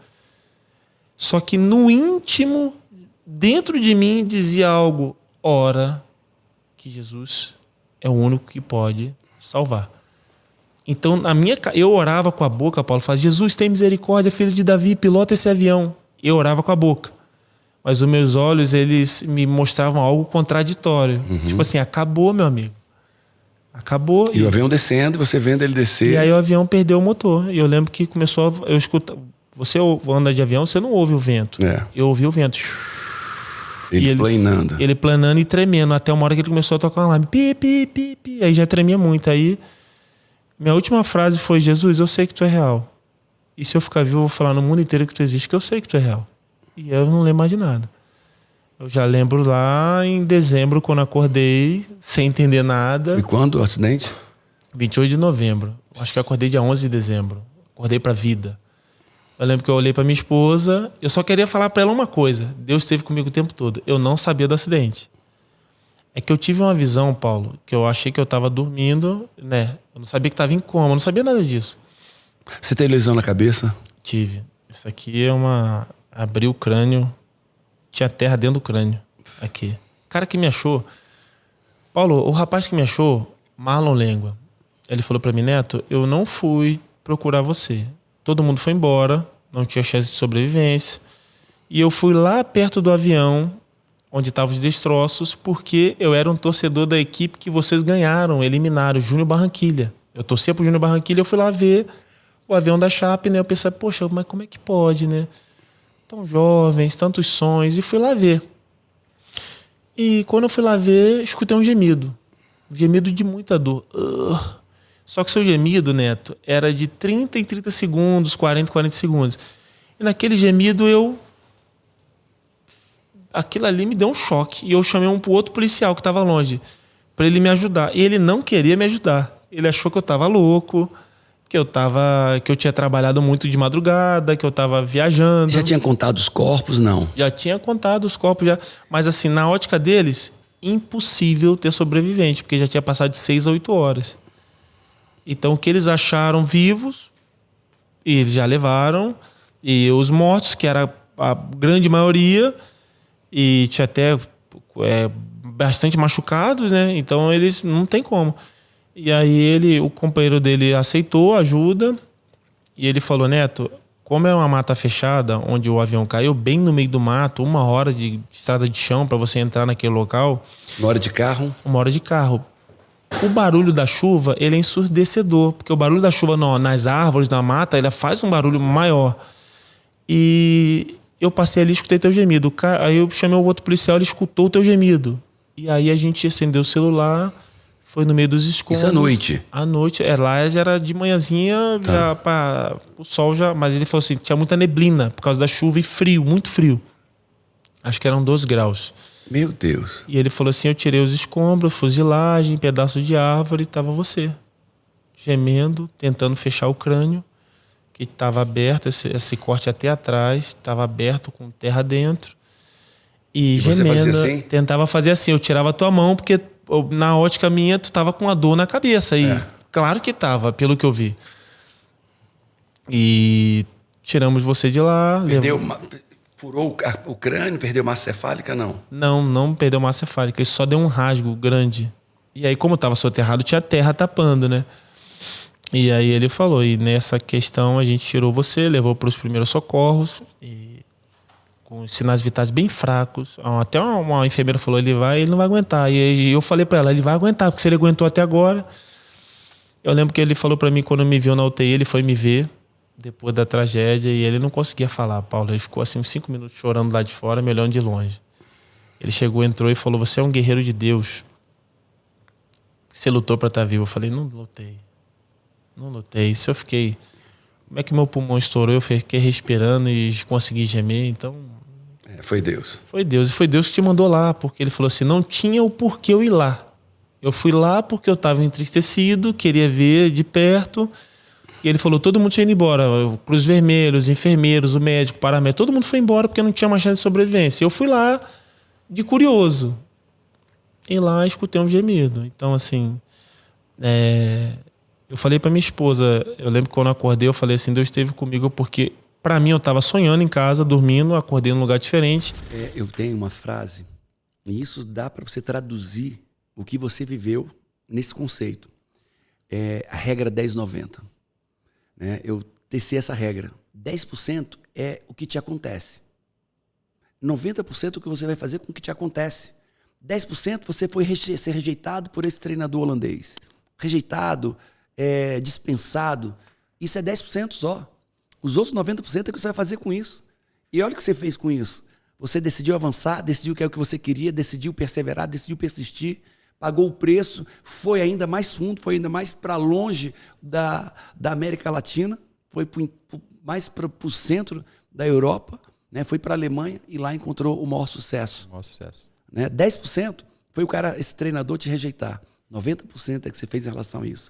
Só que no íntimo, dentro de mim, dizia algo, ora que Jesus é o único que pode salvar. Então, eu orava com a boca, Paulo, falava, Jesus, tem misericórdia, filho de Davi, pilota esse avião. Eu orava com a boca. Mas os meus olhos, eles me mostravam algo contraditório. Tipo assim, acabou, meu amigo. Acabou. E o avião descendo, você vendo ele descer. E aí o avião perdeu o motor. E eu lembro que começou eu escutar. Você anda de avião, você não ouve o vento. É. Eu ouvi o vento. Ele planando. Ele planando e tremendo. Até uma hora que ele começou a tocar um alarme. Pi, pi, pi, pi. Aí já tremia muito. Aí minha última frase foi, Jesus, eu sei que tu é real. E se eu ficar vivo, eu vou falar no mundo inteiro que tu existe, que eu sei que tu é real. E eu não lembro mais de nada. Eu já lembro lá em dezembro, quando acordei, sem entender nada. E quando o acidente? 28 de novembro. Acho que eu acordei dia 11 de dezembro. Acordei pra vida. Eu lembro que eu olhei pra minha esposa, eu só queria falar pra ela uma coisa. Deus esteve comigo o tempo todo. Eu não sabia do acidente. É que eu tive uma visão, Paulo, que eu achei que eu tava dormindo, né? Eu não sabia que tava em coma, eu não sabia nada disso. Você tem lesão na cabeça? Tive. Isso aqui é abri o crânio, tinha terra dentro do crânio. Aqui. O cara que me achou... Paulo, o rapaz que me achou, Marlon Lengua, ele falou pra mim, Neto, eu não fui procurar você. Todo mundo foi embora, não tinha chance de sobrevivência. E eu fui lá perto do avião, onde estavam os destroços, porque eu era um torcedor da equipe que vocês ganharam, eliminaram, Júnior Barranquilla. Eu torcia pro Júnior Barranquilla, eu fui lá ver o avião da Chape, né? Eu pensei, poxa, mas como é que pode, né? Tão jovens, tantos sonhos, e fui lá ver. E quando eu fui lá ver, escutei um gemido. Um gemido de muita dor. Só que seu gemido, Neto, era de 30 em 30 segundos, 40 em 40 segundos. E naquele gemido aquilo ali me deu um choque. E eu chamei pro outro policial que estava longe, para ele me ajudar. E ele não queria me ajudar. Ele achou que eu estava louco, que eu tinha trabalhado muito de madrugada, que eu estava viajando. Já tinha contado os corpos? Não. Já tinha contado os corpos, já. Mas assim, na ótica deles, impossível ter sobrevivente, porque já tinha passado de 6 a 8 horas. Então, o que eles acharam vivos, eles já levaram. E os mortos, que era a grande maioria, e tinha até bastante machucados, né? Então, eles não tem como. E aí o companheiro dele aceitou a ajuda E ele falou, Neto, como é uma mata fechada, onde o avião caiu, bem no meio do mato, 1 hora de estrada de chão para você entrar naquele local. 1 hora de carro? 1 hora de carro. O barulho da chuva, ele é ensurdecedor, porque o barulho da chuva nas árvores, na mata, ele faz um barulho maior. E eu passei ali e escutei teu gemido. Aí eu chamei o outro policial, ele escutou o teu gemido. E aí a gente acendeu o celular, foi no meio dos escombros. Isso à noite? À noite. Lá já era de manhãzinha, o sol já... Mas ele falou assim, tinha muita neblina por causa da chuva e frio, muito frio. Acho que eram 12 graus. Meu Deus. E ele falou assim, eu tirei os escombros, fuzilagem, pedaço de árvore, e tava você. Gemendo, tentando fechar o crânio, que estava aberto, esse corte até atrás, estava aberto com terra dentro. E você gemendo, fazia assim? tentava fazer assim, eu tirava a tua mão, porque na ótica minha tu tava com uma dor na cabeça. E claro que tava, pelo que eu vi. E tiramos você de lá. Furou o crânio, perdeu massa cefálica, não? Não perdeu massa cefálica, ele só deu um rasgo grande. E aí, como estava soterrado, tinha terra tapando, né? E aí ele falou, e nessa questão a gente tirou você, levou para os primeiros socorros, e com sinais vitais bem fracos. Até uma enfermeira falou, ele não vai aguentar. E eu falei para ela, ele vai aguentar, porque se ele aguentou até agora... Eu lembro que ele falou para mim, quando me viu na UTI, ele foi me ver, depois da tragédia, e ele não conseguia falar, Paulo. Ele ficou assim uns 5 minutos chorando lá de fora, me olhando de longe. Ele chegou, entrou e falou, você é um guerreiro de Deus. Você lutou para estar vivo. Eu falei, não lutei. Se eu fiquei... Como é que meu pulmão estourou? Eu fiquei respirando e consegui gemer, então... Foi Deus. Foi Deus. E foi Deus que te mandou lá, porque ele falou assim, não tinha o porquê eu ir lá. Eu fui lá porque eu estava entristecido, queria ver de perto... E ele falou, todo mundo tinha ido embora. Cruz Vermelha, os enfermeiros, o médico, o paramédico, todo mundo foi embora porque não tinha mais chance de sobrevivência. Eu fui lá de curioso. E lá escutei um gemido. Então, assim, eu falei pra minha esposa, eu lembro que quando eu acordei, eu falei assim, Deus esteve comigo porque, pra mim, eu estava sonhando em casa, dormindo, acordei num lugar diferente. Eu tenho uma frase, e isso dá para você traduzir o que você viveu nesse conceito. A regra 10-90. Eu teci essa regra. 10% é o que te acontece. 90% é o que você vai fazer com o que te acontece. 10% você foi ser rejeitado por esse treinador holandês. Rejeitado, dispensado. Isso é 10% só. Os outros 90% é o que você vai fazer com isso. E olha o que você fez com isso. Você decidiu avançar, decidiu que é o que você queria, decidiu perseverar, decidiu persistir. Pagou o preço, foi ainda mais fundo, foi ainda mais para longe da América Latina, foi mais para o centro da Europa, né? Foi para a Alemanha e lá encontrou o maior sucesso. O maior sucesso. 10% foi esse treinador te rejeitar. 90% é que você fez em relação a isso.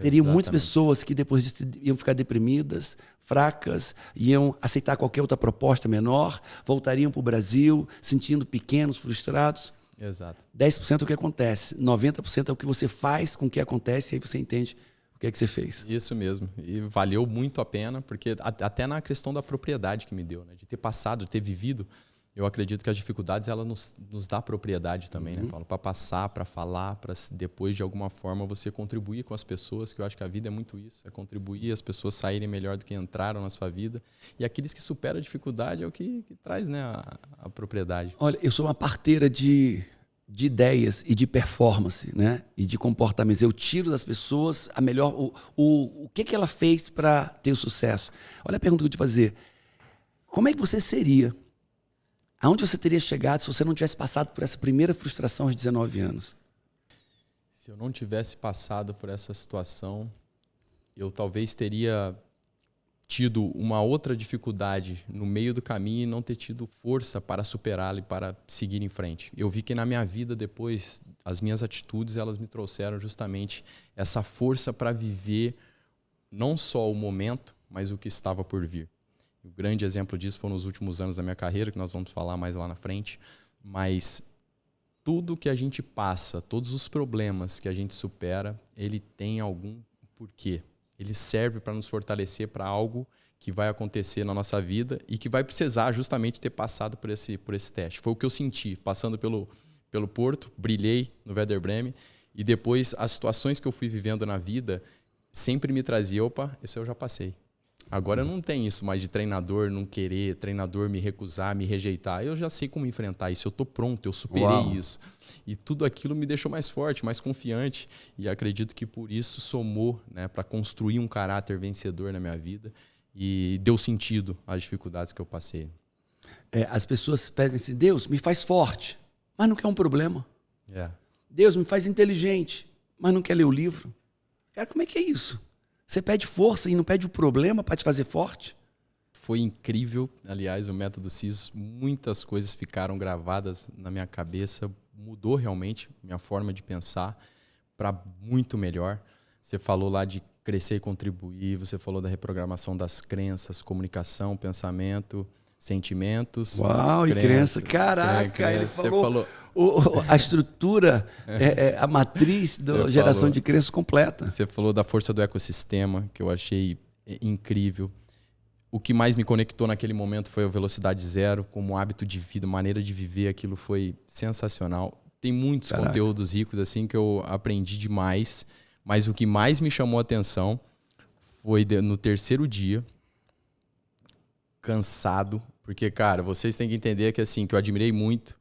Teriam muitas pessoas que depois disso iam ficar deprimidas, fracas, iam aceitar qualquer outra proposta menor, voltariam para o Brasil, sentindo pequenos, frustrados. Exato. 10% é o que acontece, 90% é o que você faz com o que acontece, e aí você entende o que é que você fez. Isso mesmo. E valeu muito a pena, porque até na questão da propriedade que me deu, né? De ter passado, de ter vivido, eu acredito que as dificuldades ela nos dá propriedade também, né, Paulo? Para passar, para falar, para depois de alguma forma você contribuir com as pessoas, que eu acho que a vida é muito isso, é contribuir, as pessoas saírem melhor do que entraram na sua vida. E aqueles que superam a dificuldade é o que traz, né, a propriedade. Olha, eu sou uma parteira de ideias e de performance, né? E de comportamentos. Eu tiro das pessoas a melhor... O que ela fez para ter o sucesso. Olha a pergunta que eu te fazer. Como é que você seria? Aonde você teria chegado se você não tivesse passado por essa primeira frustração aos 19 anos? Se eu não tivesse passado por essa situação, eu talvez teria tido uma outra dificuldade no meio do caminho e não ter tido força para superá-la e para seguir em frente. Eu vi que na minha vida depois, as minhas atitudes, elas me trouxeram justamente essa força para viver não só o momento, mas o que estava por vir. O grande exemplo disso foram os últimos anos da minha carreira, que nós vamos falar mais lá na frente. Mas tudo que a gente passa, todos os problemas que a gente supera, ele tem algum porquê. Ele serve para nos fortalecer para algo que vai acontecer na nossa vida e que vai precisar justamente ter passado por esse teste. Foi o que eu senti, passando pelo Porto, brilhei no Werder Bremen e depois as situações que eu fui vivendo na vida sempre me traziam, opa, isso eu já passei. Agora não tem isso mais de treinador não querer, treinador me recusar, me rejeitar. Eu já sei como enfrentar isso, eu tô pronto, eu superei isso. E tudo aquilo me deixou mais forte, mais confiante. E acredito que por isso somou, né, para construir um caráter vencedor na minha vida. E deu sentido às dificuldades que eu passei. As pessoas pedem assim, Deus, me faz forte, mas não quer um problema. É. Deus, me faz inteligente, mas não quer ler o livro. Cara, como é que é isso? Você pede força e não pede o problema para te fazer forte? Foi incrível, aliás, o método CIS, muitas coisas ficaram gravadas na minha cabeça, mudou realmente minha forma de pensar para muito melhor. Você falou lá de crescer e contribuir, você falou da reprogramação das crenças, comunicação, pensamento, sentimentos. Uau, e crença. Caraca, ele Você falou a estrutura, a matriz da geração de crenças completa. Você falou da força do ecossistema, que eu achei incrível. O que mais me conectou naquele momento foi a velocidade zero, como hábito de vida, maneira de viver, aquilo foi sensacional. Tem muitos conteúdos ricos assim que eu aprendi demais, mas o que mais me chamou a atenção foi no terceiro dia, cansado, porque, cara, vocês têm que entender que, assim, que eu admirei muito,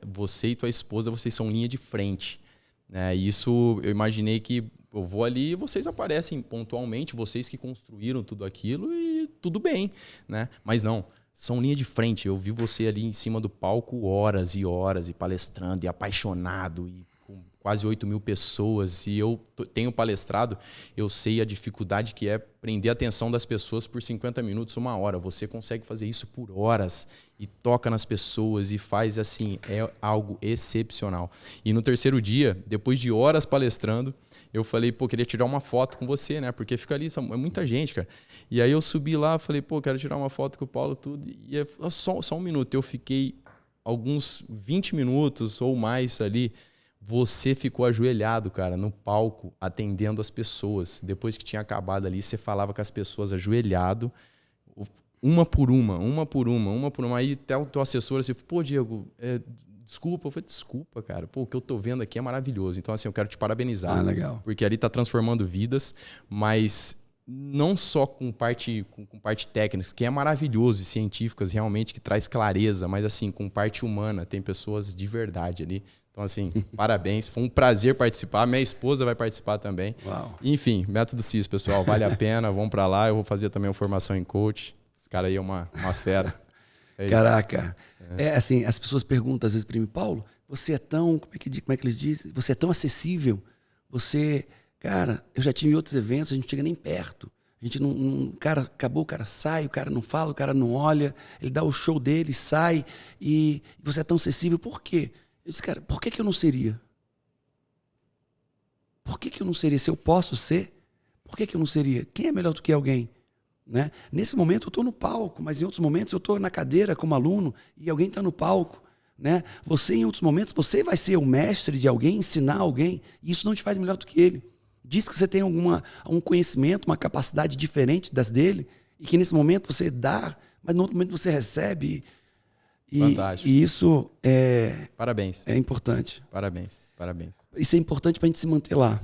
você e tua esposa, vocês são linha de frente, né? E isso, eu imaginei que eu vou ali e vocês aparecem pontualmente, vocês que construíram tudo aquilo e tudo bem, né? Mas não, são linha de frente. Eu vi você ali em cima do palco horas e horas, e palestrando, e apaixonado, e com quase 8.000 pessoas, e eu tenho palestrado, eu sei a dificuldade que é prender a atenção das pessoas por 50 minutos, 1 hora. Você consegue fazer isso por horas e toca nas pessoas e faz assim, é algo excepcional. E no terceiro dia, depois de horas palestrando, eu falei, pô, queria tirar uma foto com você, né? Porque fica ali, é muita gente, cara. E aí eu subi lá, falei, pô, quero tirar uma foto com o Paulo, tudo. E só 1 minuto, eu fiquei alguns 20 minutos ou mais ali. Você ficou ajoelhado, cara, no palco, atendendo as pessoas. Depois que tinha acabado ali, você falava com as pessoas ajoelhado, uma por uma. Aí até o teu assessor assim, pô, Diego, desculpa. Eu falei, desculpa, cara. Pô, o que eu tô vendo aqui é maravilhoso. Então, assim, eu quero te parabenizar. Legal. Porque ali tá transformando vidas, mas não só com parte técnica, que é maravilhoso, e científicas realmente, que traz clareza, mas assim, com parte humana, tem pessoas de verdade ali. Então, assim, parabéns. Foi um prazer participar. Minha esposa vai participar também. Uau. Enfim, método CIS, pessoal. Vale a pena. Vamos para lá. Eu vou fazer também uma formação em coach. Esse cara aí é uma fera. É isso. Caraca. Assim, as pessoas perguntam às vezes para mim, Paulo, você é tão, como é que eles dizem? Você é tão acessível. Você, cara, eu já tive outros eventos, a gente não chega nem perto. A gente não, cara, acabou, o cara sai, o cara não fala, o cara não olha, ele dá o show dele, sai, e você é tão acessível. Por quê? Eu disse, cara, por que eu não seria? Por que eu não seria? Se eu posso ser, por que eu não seria? Quem é melhor do que alguém? Né? Nesse momento eu estou no palco, mas em outros momentos eu estou na cadeira como aluno e alguém está no palco. Né? Você, em outros momentos, você vai ser o mestre de alguém, ensinar alguém, e isso não te faz melhor do que ele. Diz que você tem um conhecimento, uma capacidade diferente das dele, e que nesse momento você dá, mas no outro momento você recebe. Fantástico. E isso Parabéns. É importante. Parabéns. Isso é importante para a gente se manter lá.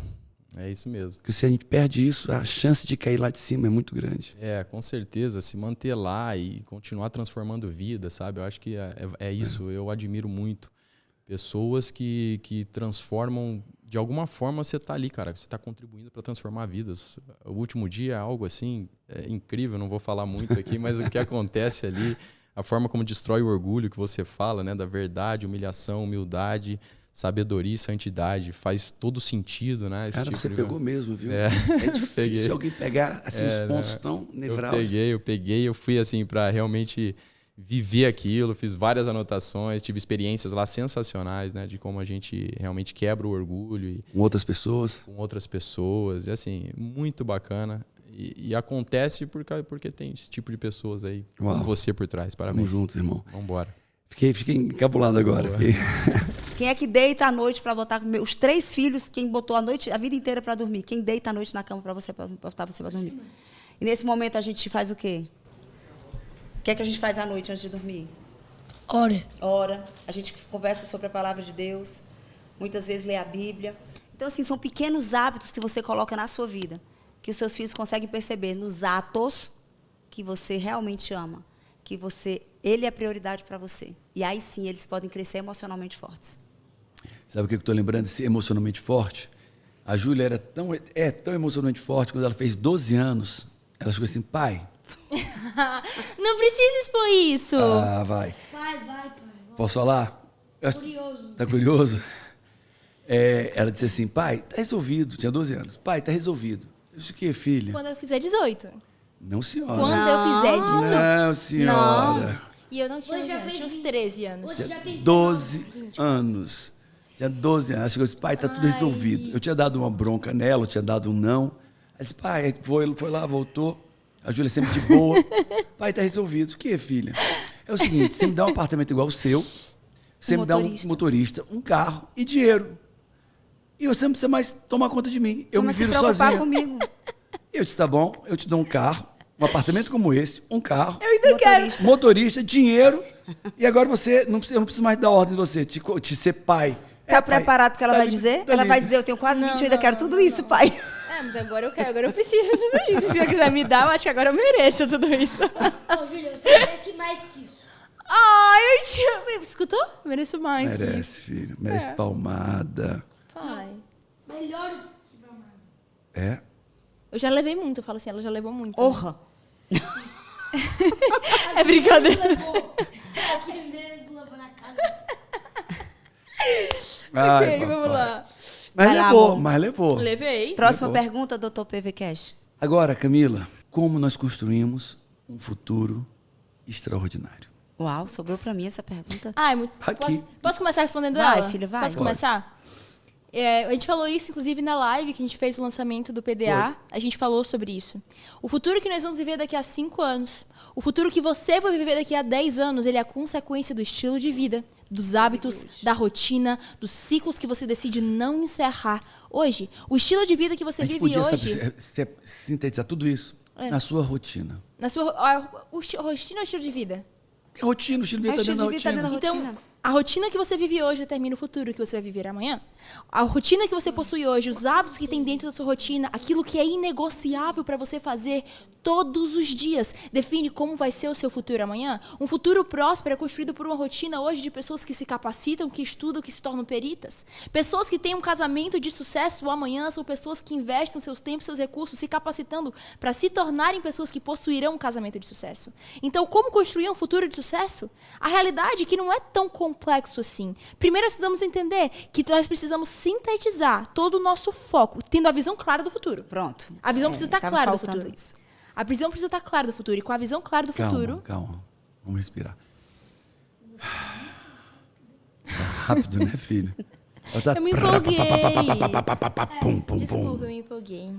É isso mesmo. Porque se a gente perde isso, a chance de cair lá de cima é muito grande. Com certeza. Se manter lá e continuar transformando vida, sabe? Eu acho que é isso. Eu admiro muito. Pessoas que transformam... De alguma forma você está ali, cara. Você está contribuindo para transformar vidas. O último dia é algo assim incrível. Não vou falar muito aqui, mas o que acontece ali... A forma como destrói o orgulho que você fala, né? Da verdade, humilhação, humildade, sabedoria e santidade. Faz todo sentido, né? Cara, você pegou mesmo, viu? É difícil alguém pegar assim, os pontos tão nevrálgicos. Eu peguei. Eu fui assim para realmente viver aquilo. Fiz várias anotações. Tive experiências lá sensacionais, né? De como a gente realmente quebra o orgulho. Com outras pessoas. Com outras pessoas. E assim, muito bacana. E acontece porque tem esse tipo de pessoas aí, como você por trás. Parabéns. Vamos juntos, irmão. Vamos embora. Fiquei encabulado agora. Quem é que deita à noite para botar com os 3 filhos, quem botou a vida inteira para dormir? Quem deita à noite na cama para botar você para dormir? E nesse momento a gente faz o quê? O que é que a gente faz à noite antes de dormir? Ora. A gente conversa sobre a palavra de Deus. Muitas vezes lê a Bíblia. Então, assim, são pequenos hábitos que você coloca na sua vida. que os seus filhos conseguem perceber nos atos que você realmente ama, que ele é prioridade para você. E aí sim eles podem crescer emocionalmente fortes. Sabe o que eu estou lembrando de ser emocionalmente forte? A Júlia é tão emocionalmente forte, quando ela fez 12 anos, ela chegou assim, pai... Não precisa expor isso. Ah, vai. Vai. Posso falar? Curioso. Tá curioso? Ela disse assim, pai, tá resolvido. Tinha 12 anos. Pai, tá resolvido. Eu disse, o quê, filha? Quando eu fizer 18. Não, senhora. Quando eu fizer 18. Não, senhora. E eu não tinha Hoje já 11 anos, fez tinha uns 20. 13 anos. Hoje já tem 12 anos. Tinha 12 anos. Ela chegou assim, pai, tá tudo resolvido. Eu tinha dado uma bronca nela, eu tinha dado um não. Ela disse, pai, foi lá, voltou. A Júlia sempre de boa. Pai, tá resolvido. O que, filha? É o seguinte, você me dá um apartamento igual o seu, você me dá um motorista, um carro e dinheiro. E você não precisa mais tomar conta de mim. Eu me Mas se viro preocupar sozinha. comigo. Eu disse, tá bom, eu te dou um carro, um apartamento como esse, um carro, Motorista. motorista, dinheiro, e agora eu não preciso mais dar ordem de você, te ser pai. Tá pai, preparado porque ela tá vai livre, dizer? tá Ela vai livre. dizer, eu tenho quase 20 Não, e ainda não, quero não, tudo não, isso, não. pai. Mas agora eu quero, agora eu preciso de tudo isso. Se você quiser me dar, eu acho que agora eu mereço tudo isso. Ô, Júlia, você merece mais que isso. Ai, eu te amo. Escutou? Mereço mais que Merece, isso. filho, merece palmada. Pai. Melhor do que pra mais. É? Eu já levei muito, eu falo assim, ela já levou muito. Porra. É brincadeira. Aquele menos não levou na casa. Ai, Ok, vamos papai. lá. Mas Vai lá, levou, amor. mas levou. Levei. Próxima Levou. pergunta, doutor PV Cash. Agora, Camila, como nós construímos um futuro extraordinário? Uau, sobrou pra mim essa pergunta. Ai, Aqui. posso começar respondendo Vai, ela? filha, vai. Posso Pode. começar? A gente falou isso, inclusive, na live que a gente fez o lançamento do PDA. A gente falou sobre isso. O futuro que nós vamos viver daqui a 5 anos, o futuro que você vai viver daqui a 10 anos, ele é a consequência do estilo de vida, dos hábitos, da rotina, dos ciclos que você decide não encerrar. Hoje, o estilo de vida que você A gente vive podia hoje... sintetizar tudo isso na sua rotina. Na sua rotina ou estilo de vida? Porque rotina, o estilo de vida É, está dentro da estilo de vida tá rotina. dentro da Então, rotina. a rotina que você vive hoje determina o futuro que você vai viver amanhã. A rotina que você possui hoje, os hábitos que tem dentro da sua rotina, aquilo que é inegociável para você fazer todos os dias, define como vai ser o seu futuro amanhã. Um futuro próspero é construído por uma rotina hoje de pessoas que se capacitam, que estudam, que se tornam peritas. Pessoas que têm um casamento de sucesso amanhã são pessoas que investem seus tempos, seus recursos, se capacitando para se tornarem pessoas que possuirão um casamento de sucesso. Então, como construir um futuro de sucesso? A realidade é que não é tão complexo assim. Primeiro, precisamos entender que nós precisamos sintetizar todo o nosso foco, tendo a visão clara do futuro. Pronto. A visão precisa estar tava clara do faltando futuro. isso. A visão precisa estar clara do futuro. E com a visão clara do futuro... Calma. Vamos respirar. Tá rápido, né, filho? Ela tá Eu me empolguei. Pum, pum, Desculpa, pum. eu me empolguei.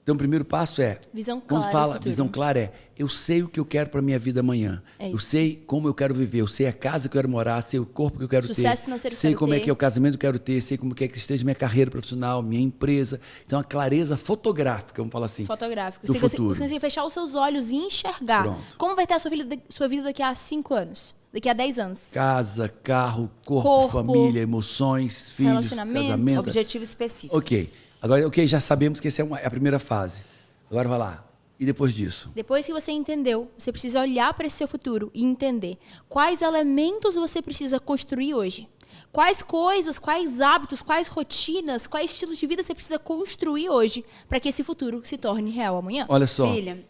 Então, o primeiro passo é... Visão Quando clara do fala futuro. visão clara eu sei o que eu quero para minha vida amanhã. É Eu isso. sei como eu quero viver. Eu sei a casa que eu quero morar. Sei o corpo que eu quero Sucesso ter. financeiro que Sei eu quero como é ter. que é o casamento que eu quero ter. Sei como é que esteja minha carreira profissional, minha empresa. Então, a clareza fotográfica, vamos falar assim. Fotográfico. Do Você futuro. consegue fechar os seus olhos e enxergar Pronto. como vai estar a sua vida daqui a 5 anos, daqui a 10 anos. Casa, carro, corpo, Corpo, família, emoções, filhos, relacionamento, casamento. Objetivo específico. Ok. Agora, já sabemos que essa é a primeira fase. Agora vai lá. E depois disso? Depois que você entendeu, você precisa olhar para esse seu futuro e entender quais elementos você precisa construir hoje. Quais coisas, quais hábitos, quais rotinas, quais estilos de vida você precisa construir hoje para que esse futuro se torne real amanhã. Olha só. Filha,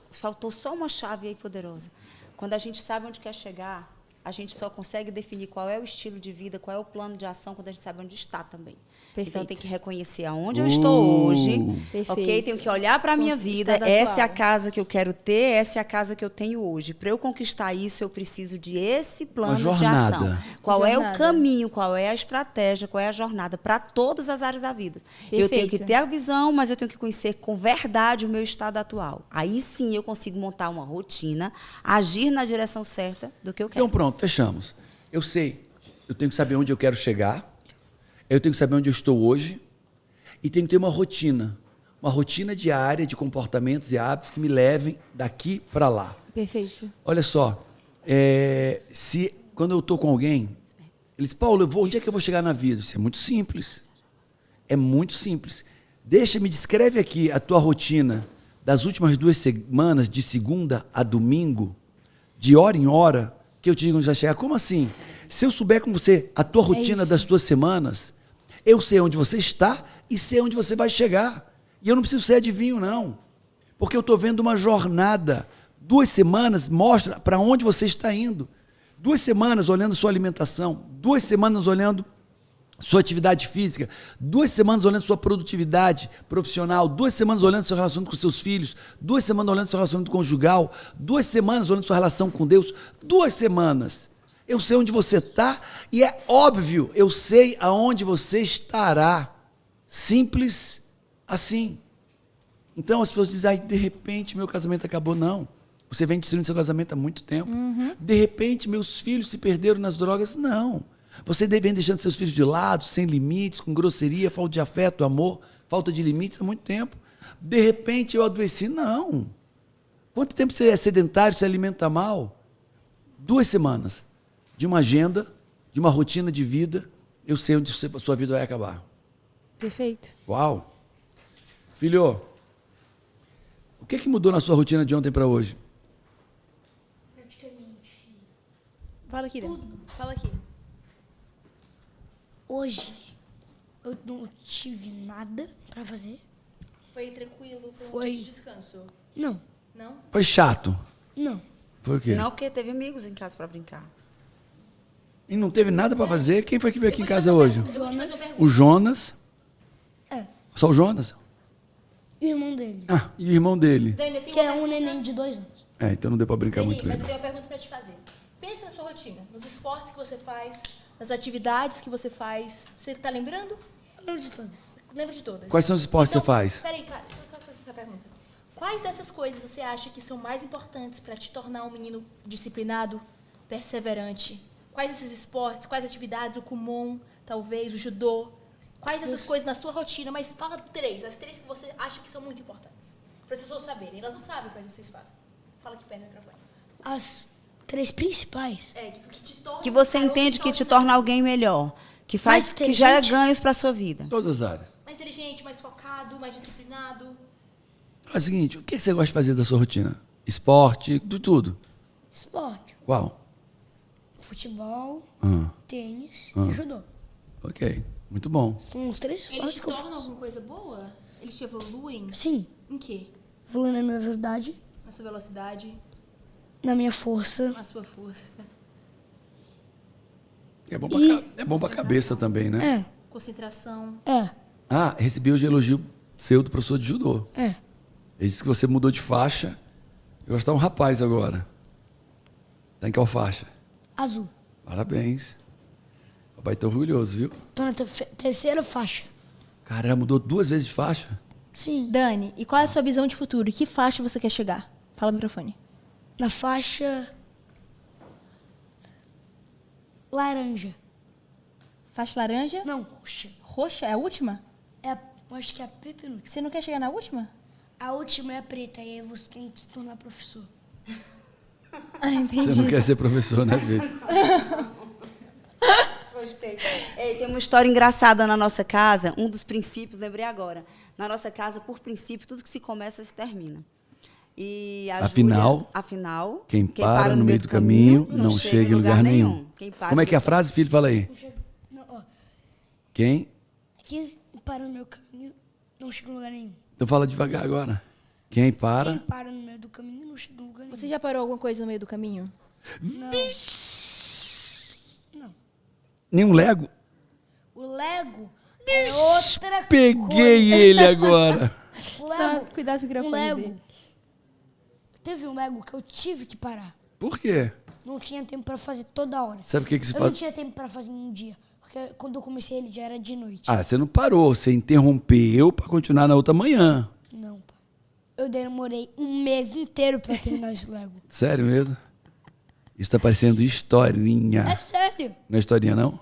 faltou só uma chave aí poderosa. Quando a gente sabe onde quer chegar, a gente só consegue definir qual é o estilo de vida, qual é o plano de ação, quando a gente sabe onde está também. Perfeito. Então, tem que reconhecer aonde eu estou hoje, Perfeito. ok? Tenho que olhar para a minha Com o vida. estado Essa é a atual. casa que eu quero ter, essa é a casa que eu tenho hoje. Para eu conquistar isso, eu preciso de esse plano de jornada. ação. Qual é o Jornada. caminho, qual é a estratégia, qual é a jornada para todas as áreas da vida. Eu tenho que Perfeito. ter a visão, mas eu tenho que conhecer com verdade o meu estado atual. Aí sim eu consigo montar uma rotina, agir na direção certa do que eu quero. Então, pronto, fechamos. Eu sei, eu tenho que saber onde eu quero chegar, eu tenho que saber onde eu estou hoje, e tenho que ter uma rotina diária de comportamentos e hábitos que me levem daqui para lá. Perfeito. Olha só, quando eu estou com alguém, ele diz, Paulo, onde é que eu vou chegar na vida? Isso é muito simples. É muito simples. Descreve aqui a tua rotina das últimas 2 semanas, de segunda a domingo, de hora em hora, que eu te digo onde vai chegar. Como assim? Se eu souber com você a tua rotina das tuas semanas, eu sei onde você está e sei onde você vai chegar. E eu não preciso ser adivinho, não. Porque eu estou vendo uma jornada. 2 semanas mostra para onde você está indo. 2 semanas olhando sua alimentação. 2 semanas olhando sua atividade física. 2 semanas olhando sua produtividade profissional. 2 semanas olhando seu relacionamento com seus filhos. 2 semanas olhando seu relacionamento conjugal. 2 semanas olhando sua relação com Deus. 2 semanas. Eu sei onde você está e é óbvio, eu sei aonde você estará. Simples assim. Então as pessoas dizem, de repente meu casamento acabou. Não. Você vem destruindo seu casamento há muito tempo. De repente meus filhos se perderam nas drogas. Não. Você vem deixando seus filhos de lado, sem limites, com grosseria, falta de afeto, amor, falta de limites há muito tempo. De repente eu adoeci. Não. Quanto tempo você é sedentário, se alimenta mal? 2 semanas. De uma agenda, de uma rotina de vida, eu sei onde a sua vida vai acabar. Perfeito. Uau! Filho, o que mudou na sua rotina de ontem para hoje? Praticamente. Fala aqui, Dan. Fala aqui. Hoje eu não tive nada pra fazer. Foi tranquilo? Foi. dia de descanso? Não, Não? Foi chato. não. Foi o quê? Não, porque teve amigos em casa para brincar. E não teve nada para fazer? Quem foi que veio aqui em casa hoje? Jonas, O Jonas? É. Só o Jonas? o irmão dele, Ah, e o irmão dele. Dani, eu tenho que uma é um pergunta. neném de 2 anos. É, então não deu para brincar Dani, muito com mas ele. eu tenho uma pergunta para te fazer. Pensa na sua rotina, nos esportes que você faz, nas atividades que você faz. Você está lembrando? Eu lembro de todas. Lembra de todas. Quais são os esportes que você faz? Peraí, cara, deixa eu só fazer essa pergunta. Quais dessas coisas você acha que são mais importantes para te tornar um menino disciplinado, perseverante? Quais desses esportes, quais atividades, o kumon, talvez, o judô? Quais dessas coisas na sua rotina? Mas fala 3, as 3 que você acha que são muito importantes. Para as pessoas saberem. Elas não sabem quais vocês fazem. Fala aqui perto do microfone. As 3 principais. É, que te torna Que você um garoto entende que te extraordinário. torna alguém melhor. Que faz, Mais que gera inteligente. ganhos para sua vida. Todas as áreas. Mais inteligente, mais focado, mais disciplinado. É o seguinte, o que você gosta de fazer da sua rotina? Esporte, de tudo. Esporte. Qual? Futebol, tênis Ah. e judô. Ok, muito bom. São os 3 Eles esportes te que eu tornam faço. alguma coisa boa? Eles te evoluem? Sim, Em quê? evoluindo na minha velocidade, Na sua velocidade, na minha força. na sua força, É bom pra cabeça também, né? concentração. É, Ah, recebi hoje elogio seu do professor de judô. é. Ele disse que você mudou de faixa. Eu gosto de um rapaz agora. Tá em qual faixa? Azul. Parabéns. Papai tá orgulhoso, viu? Tô na 3ª faixa. Caramba, mudou 2 vezes de faixa? Sim. Dani, e qual é a sua visão de futuro? Que faixa você quer chegar? Fala no microfone. Na faixa laranja. Faixa laranja? Não, roxa. Roxa é a última? Eu acho que é a penúltima. Você não quer chegar na última? A última é a preta, e aí você tem que se tornar professor. Ah, entendi. Você não quer ser professor, né, Vitor? Gostei. Ei, tem uma história engraçada na nossa casa. Um dos princípios, lembrei agora. Na nossa casa, por princípio, tudo que se começa se termina. E a Afinal, quem para no meio do caminho não chega em lugar nenhum. Como é que é a frase, filho? Fala aí. Não, ó, Quem? quem para no meu caminho não chega em lugar nenhum. Então fala devagar agora. Quem para? Quem para no meio do caminho não chega em lugar nenhum. Você já parou alguma coisa no meio do caminho? Não. Nenhum Lego? O Lego é outra Peguei ele agora. O Só Lego, cuidado com o um microfone Lego. dele. Teve um Lego que eu tive que parar. Por quê? Não tinha tempo para fazer toda hora. Sabe o que se Eu não faz? tinha tempo para fazer em um dia. Porque quando eu comecei ele já era de noite. Ah, você não parou, você interrompeu para continuar na outra manhã. Não, pai. Eu demorei um mês inteiro para terminar esse Lego. Sério mesmo? Isso tá parecendo É historinha. sério. Não é historinha, não?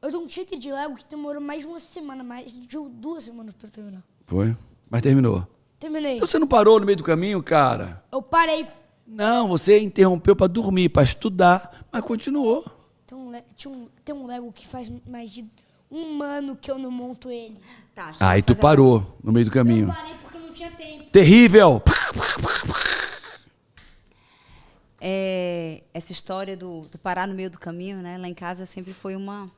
Eu dei um tique de Lego que demorou mais de uma semana, mais de 2 semanas para terminar. Foi. Mas terminou. Terminei. Então você não parou no meio do caminho, cara? Eu parei. Não, você interrompeu para dormir, para estudar, mas continuou. Tem um Lego que faz mais de um ano que eu não monto ele. Tá, Aí tu parou no meio do Eu caminho. parei porque não tinha tempo. Terrível! Essa história do parar no meio do caminho, né? Lá em casa sempre foi uma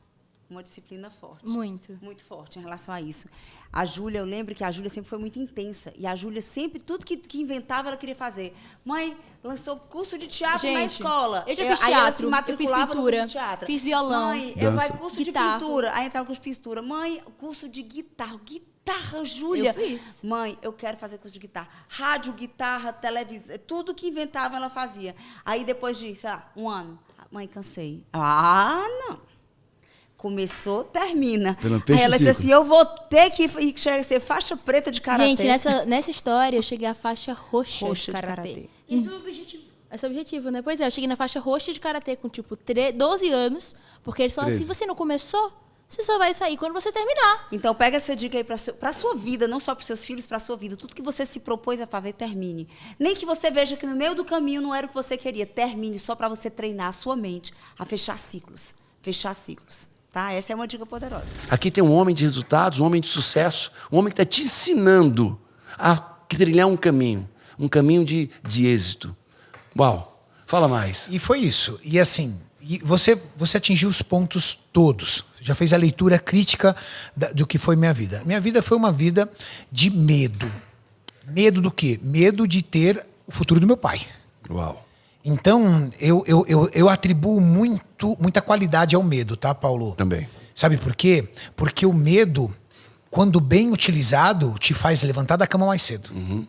disciplina forte. Muito. Muito forte em relação a isso. A Júlia, eu lembro que a Júlia sempre foi muito intensa. E a Júlia sempre, tudo que inventava, ela queria fazer. Mãe, lançou curso de teatro na Gente, escola. eu já fiz Aí ela se teatro, eu fiz matriculava no pintura, curso de teatro. fiz violão, Mãe, vai curso guitarra. de pintura. Aí entrava no curso de pintura. Mãe, curso de guitarra. Guitarra, Júlia. Eu fiz. Mãe, eu quero fazer curso de guitarra. Rádio, guitarra, televisão, tudo que inventava ela fazia. Aí depois de, sei lá, um ano, mãe, cansei. Ah, não. Começou, termina. Aí ela disse assim, eu vou ter que ser faixa preta de karatê. Gente, nessa história eu cheguei à faixa roxa de karatê. Esse é o meu objetivo. Esse é o objetivo, né? Pois é, eu cheguei na faixa roxa de karatê com, tipo, 12 anos, porque eles falaram, se você não começou, você só vai sair quando você terminar. Então, pega essa dica aí para a sua vida, não só para os seus filhos, para a sua vida. Tudo que você se propôs a fazer, termine. Nem que você veja que no meio do caminho não era o que você queria. Termine só para você treinar a sua mente a fechar ciclos. Fechar ciclos. Tá? Essa é uma dica poderosa. Aqui tem um homem de resultados, um homem de sucesso, um homem que está te ensinando a trilhar um caminho de êxito. Uau, fala mais. E foi isso. E assim, você atingiu os pontos todos. Já fez a leitura crítica do que foi minha vida. Minha vida foi uma vida de medo. Medo do quê? Medo de ter o futuro do meu pai. Uau. Então, eu atribuo muita qualidade ao medo, tá, Paulo? Também. Sabe por quê? Porque o medo, quando bem utilizado, te faz levantar da cama mais cedo. Uhum.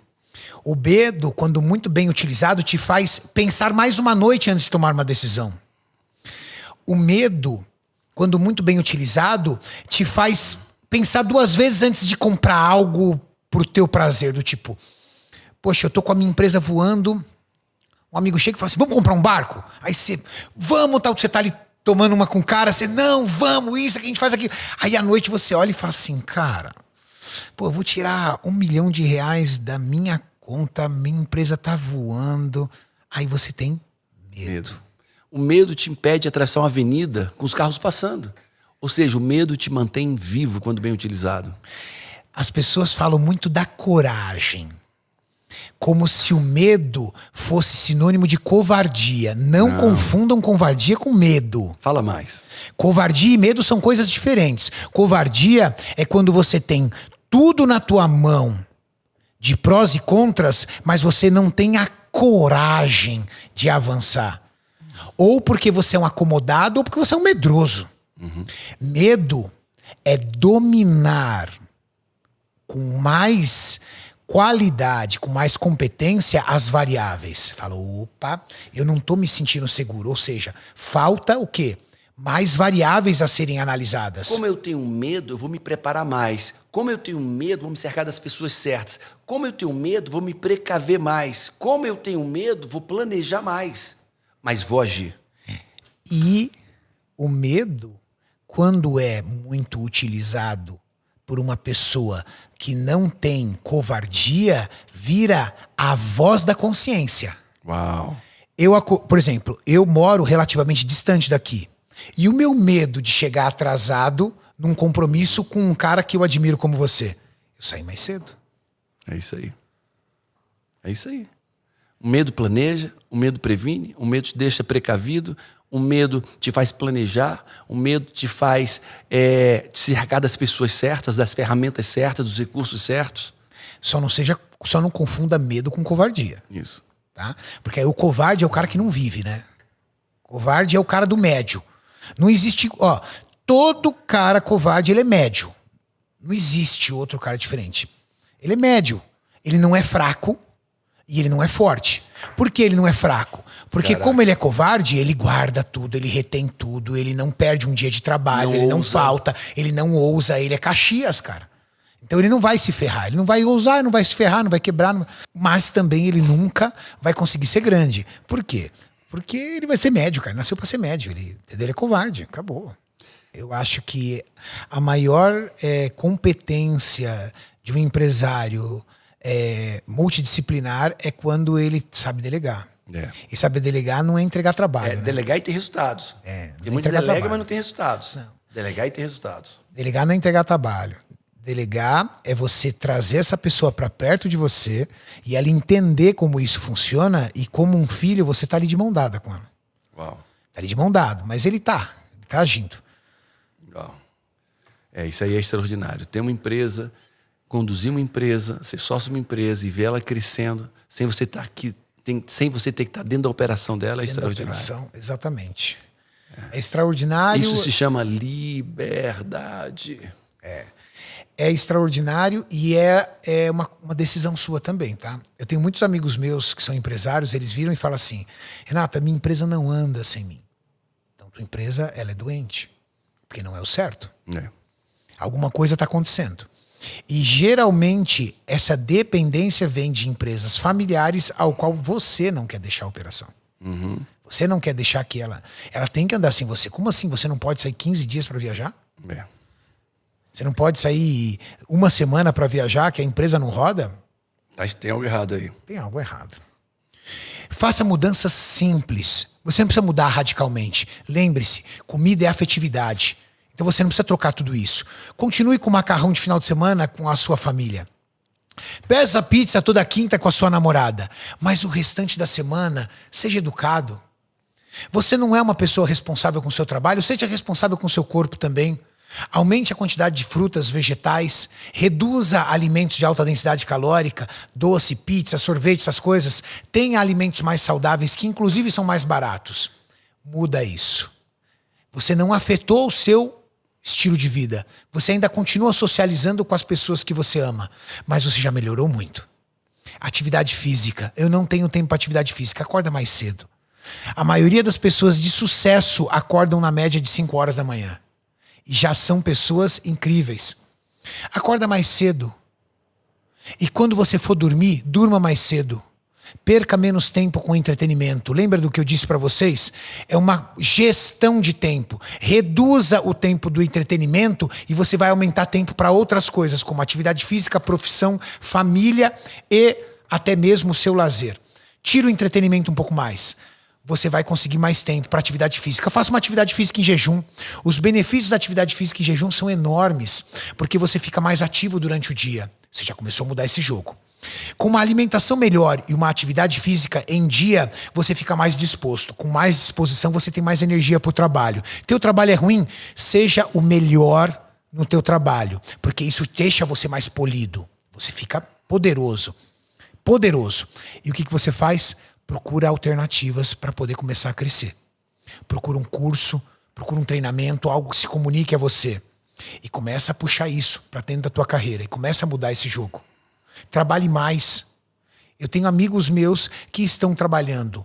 O medo, quando muito bem utilizado, te faz pensar mais uma noite antes de tomar uma decisão. O medo, quando muito bem utilizado, te faz pensar 2 vezes antes de comprar algo pro teu prazer, do tipo, poxa, eu tô com a minha empresa voando, um amigo chega e fala assim, vamos comprar um barco? Aí você, vamos, tal, você tá ali tomando uma com o cara, você, não, vamos, isso que a gente faz aqui. Aí à noite você olha e fala assim, cara, pô, eu vou tirar R$1 milhão da minha conta, minha empresa tá voando. Aí você tem medo. O medo te impede de atravessar uma avenida com os carros passando. Ou seja, o medo te mantém vivo quando bem utilizado. As pessoas falam muito da coragem. Como se o medo fosse sinônimo de covardia. Não confundam covardia com medo. Fala mais. Covardia e medo são coisas diferentes. Covardia é quando você tem tudo na tua mão, de prós e contras, mas você não tem a coragem de avançar. Ou porque você é um acomodado, ou porque você é um medroso. Uhum. Medo é dominar com mais qualidade, com mais competência, as variáveis. Fala, opa, eu não estou me sentindo seguro. Ou seja, falta o quê? Mais variáveis a serem analisadas. Como eu tenho medo, eu vou me preparar mais. Como eu tenho medo, vou me cercar das pessoas certas. Como eu tenho medo, vou me precaver mais. Como eu tenho medo, vou planejar mais. Mas vou agir. E o medo, quando é muito utilizado por uma pessoa que não tem covardia, vira a voz da consciência. Uau. Por exemplo, eu moro relativamente distante daqui. E o meu medo de chegar atrasado num compromisso com um cara que eu admiro como você, eu saí mais cedo. É isso aí. É isso aí. O medo planeja, o medo previne, o medo te deixa precavido, o medo te faz planejar, o medo te faz te cercar das pessoas certas, das ferramentas certas, dos recursos certos. Só não confunda medo com covardia. Isso. Tá? Porque aí o covarde é o cara que não vive, né? Covarde é o cara do médio. Não existe... todo cara covarde, ele é médio. Não existe outro cara diferente. Ele é médio. Ele não é fraco e ele não é forte. Por que ele não é fraco? Porque como ele é covarde, ele guarda tudo, ele retém tudo, ele não perde um dia de trabalho, ele não falta, ele não ousa, ele é Caxias, cara. Então ele não vai se ferrar, ele não vai ousar, não vai se ferrar, não vai quebrar, mas também ele nunca vai conseguir ser grande. Por quê? Porque ele vai ser médio, cara. Ele nasceu pra ser médio. Ele é covarde. Acabou. Eu acho que a maior competência de um empresário multidisciplinar é quando ele sabe delegar. E saber delegar não é entregar trabalho. Delegar e ter resultados. Tem muito delega, mas não tem resultados. Não. Delegar e ter resultados. Delegar não é entregar trabalho. Delegar é você trazer essa pessoa para perto de você e ela entender como isso funciona e como um filho você tá ali de mão dada com ela. Uau. Tá ali de mão dada, mas ele tá agindo. Uau. Isso aí é extraordinário. Ter uma empresa, conduzir uma empresa, ser sócio de uma empresa e ver ela crescendo, sem você estar aqui, sem você ter que estar dentro da operação dela, é extraordinário. Operação, exatamente. É extraordinário. Isso se chama liberdade. É extraordinário e é uma decisão sua também, tá? Eu tenho muitos amigos meus que são empresários, eles viram e falam assim, Renata, minha empresa não anda sem mim. Então, tua empresa, ela é doente, porque não é o certo. Alguma coisa está acontecendo. E, geralmente, essa dependência vem de empresas familiares ao qual você não quer deixar a operação. Você não quer deixar que ela tem que andar sem você. Como assim? Você não pode sair 15 dias para viajar? Você não pode sair uma semana para viajar, que a empresa não roda? Mas tem algo errado aí. Tem algo errado. Faça mudanças simples. Você não precisa mudar radicalmente. Lembre-se, comida é afetividade. Então você não precisa trocar tudo isso. Continue com o macarrão de final de semana com a sua família. Peça pizza toda quinta com a sua namorada. Mas o restante da semana, seja educado. Você não é uma pessoa responsável com o seu trabalho, seja responsável com o seu corpo também. Aumente a quantidade de frutas, vegetais, reduza alimentos de alta densidade calórica, doce, pizza, sorvete, essas coisas. Tenha alimentos mais saudáveis, que inclusive são mais baratos. Muda isso. Você não afetou o seu estilo de vida. Você ainda continua socializando com as pessoas que você ama, mas você já melhorou muito. Atividade física. Eu não tenho tempo para atividade física. Acorda mais cedo. A maioria das pessoas de sucesso acordam na média de 5 horas da manhã. E já são pessoas incríveis. Acorda mais cedo. E quando você for dormir, durma mais cedo. Perca menos tempo com entretenimento. Lembra do que eu disse para vocês? É uma gestão de tempo. Reduza o tempo do entretenimento e você vai aumentar tempo para outras coisas, como atividade física, profissão, família e até mesmo o seu lazer. Tira o entretenimento um pouco mais. Você vai conseguir mais tempo para atividade física. Faça uma atividade física em jejum. Os benefícios da atividade física em jejum são enormes, porque você fica mais ativo durante o dia. Você já começou a mudar esse jogo. Com uma alimentação melhor e uma atividade física em dia, você fica mais disposto. Com mais disposição, você tem mais energia para o trabalho. Teu trabalho é ruim? Seja o melhor no teu trabalho, porque isso deixa você mais polido. Você fica poderoso. Poderoso. E o que você faz? Procura alternativas para poder começar a crescer. Procura um curso, procura um treinamento, algo que se comunique a você. E começa a puxar isso para dentro da tua carreira. E começa a mudar esse jogo. Trabalhe mais. Eu tenho amigos meus que estão trabalhando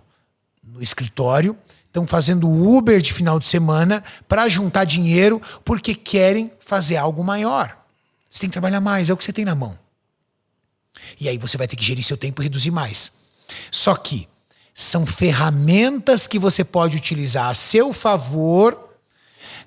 no escritório, estão fazendo Uber de final de semana para juntar dinheiro porque querem fazer algo maior. Você tem que trabalhar mais, é o que você tem na mão. E aí você vai ter que gerir seu tempo e reduzir mais. Só que são ferramentas que você pode utilizar a seu favor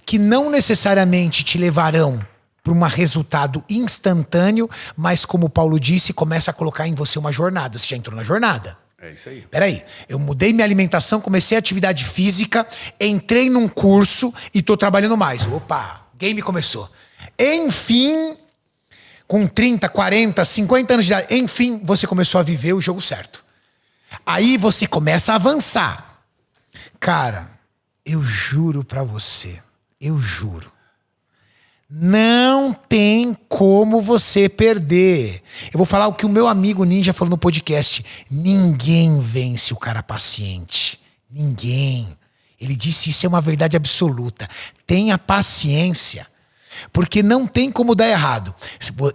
que não necessariamente te levarão para um resultado instantâneo, mas como o Paulo disse, começa a colocar em você uma jornada. Você já entrou na jornada. É isso aí. Peraí, eu mudei minha alimentação, comecei a atividade física, entrei num curso e tô trabalhando mais. Opa, game começou. Enfim, com 30, 40, 50 anos de idade, enfim, você começou a viver o jogo certo. Aí você começa a avançar. Cara, eu juro pra você, eu juro. Não tem como você perder. Eu vou falar o que o meu amigo Ninja falou no podcast. Ninguém vence o cara paciente. Ninguém. Ele disse isso é uma verdade absoluta. Tenha paciência. Porque não tem como dar errado.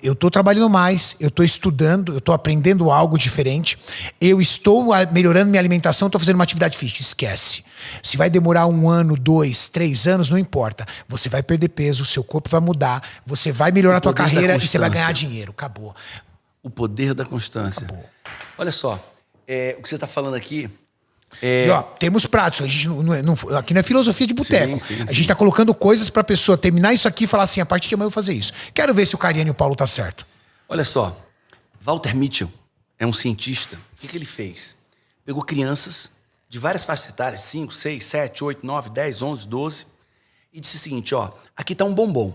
Eu estou trabalhando mais, eu estou estudando, eu estou aprendendo algo diferente, eu estou melhorando minha alimentação, estou fazendo uma atividade física. Esquece. Se vai demorar 1 ano, 2, 3 anos, não importa. Você vai perder peso, seu corpo vai mudar, você vai melhorar a tua carreira e você vai ganhar dinheiro. Acabou. O poder da constância. Acabou. Olha só, o que você está falando aqui... E ó, temos pratos. A gente aqui não é filosofia de boteco. Sim. A gente tá colocando coisas pra pessoa terminar isso aqui e falar assim, a partir de amanhã eu vou fazer isso. Quero ver se o Cariani e o Paulo tá certo. Olha só, Walter Mitchell é um cientista. O que ele fez? Pegou crianças de várias faixas etárias, 5, 6, 7, 8, 9, 10, 11, 12, e disse o seguinte, ó, aqui está um bombom.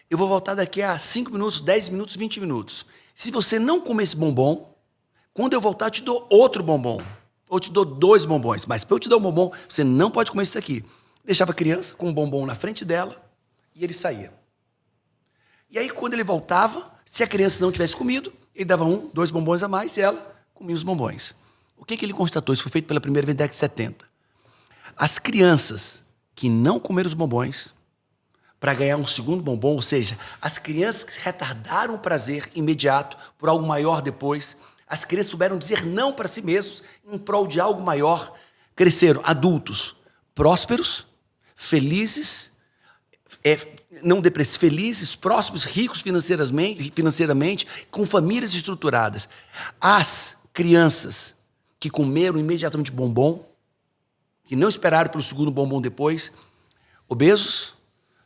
Eu vou voltar daqui a 5 minutos, 10 minutos, 20 minutos. Se você não comer esse bombom, quando eu voltar, eu te dou outro bombom. Ou te dou 2 bombons. Mas para eu te dar um bombom, você não pode comer isso aqui. Deixava a criança com um bombom na frente dela e ele saía. E aí, quando ele voltava, se a criança não tivesse comido, ele dava 1, 2 bombons a mais e ela comia os bombons. O que ele constatou? Isso foi feito pela primeira vez na década de 70. As crianças que não comeram os bombons para ganhar um segundo bombom, ou seja, as crianças que retardaram o prazer imediato por algo maior depois, as crianças souberam dizer não para si mesmos em prol de algo maior, cresceram adultos prósperos, felizes, não depressivos, felizes, prósperos, ricos financeiramente, com famílias estruturadas. As crianças que comeram imediatamente bombom, que não esperaram pelo segundo bombom depois, obesos,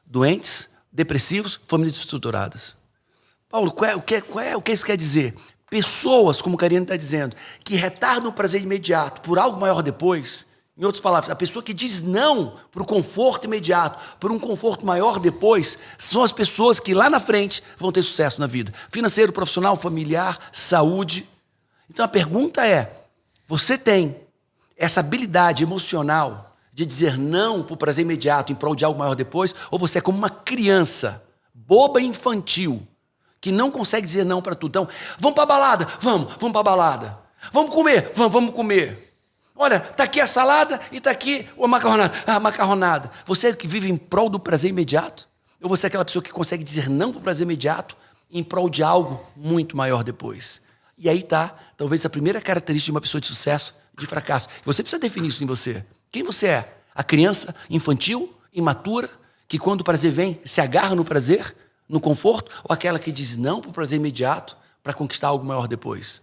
doentes, depressivos, famílias estruturadas. Paulo, o que isso quer dizer? Pessoas, como o Karine está dizendo, que retardam o prazer imediato por algo maior depois. Em outras palavras, a pessoa que diz não para o conforto imediato, por um conforto maior depois, são as pessoas que lá na frente vão ter sucesso na vida. Financeiro, profissional, familiar, saúde. Então a pergunta é, você tem essa habilidade emocional de dizer não para o prazer imediato em prol de algo maior depois, ou você é como uma criança, boba e infantil, que não consegue dizer não para tudo. Então, vamos para a balada? Vamos para a balada. Vamos comer? Vamos comer. Olha, está aqui a salada e está aqui a macarronada. Você é que vive em prol do prazer imediato? Ou você é aquela pessoa que consegue dizer não para o prazer imediato em prol de algo muito maior depois? E aí está, talvez, a primeira característica de uma pessoa de sucesso, de fracasso. Você precisa definir isso em você. Quem você é? A criança infantil, imatura, que quando o prazer vem, se agarra no prazer, no conforto? Ou aquela que diz não para o prazer imediato para conquistar algo maior depois?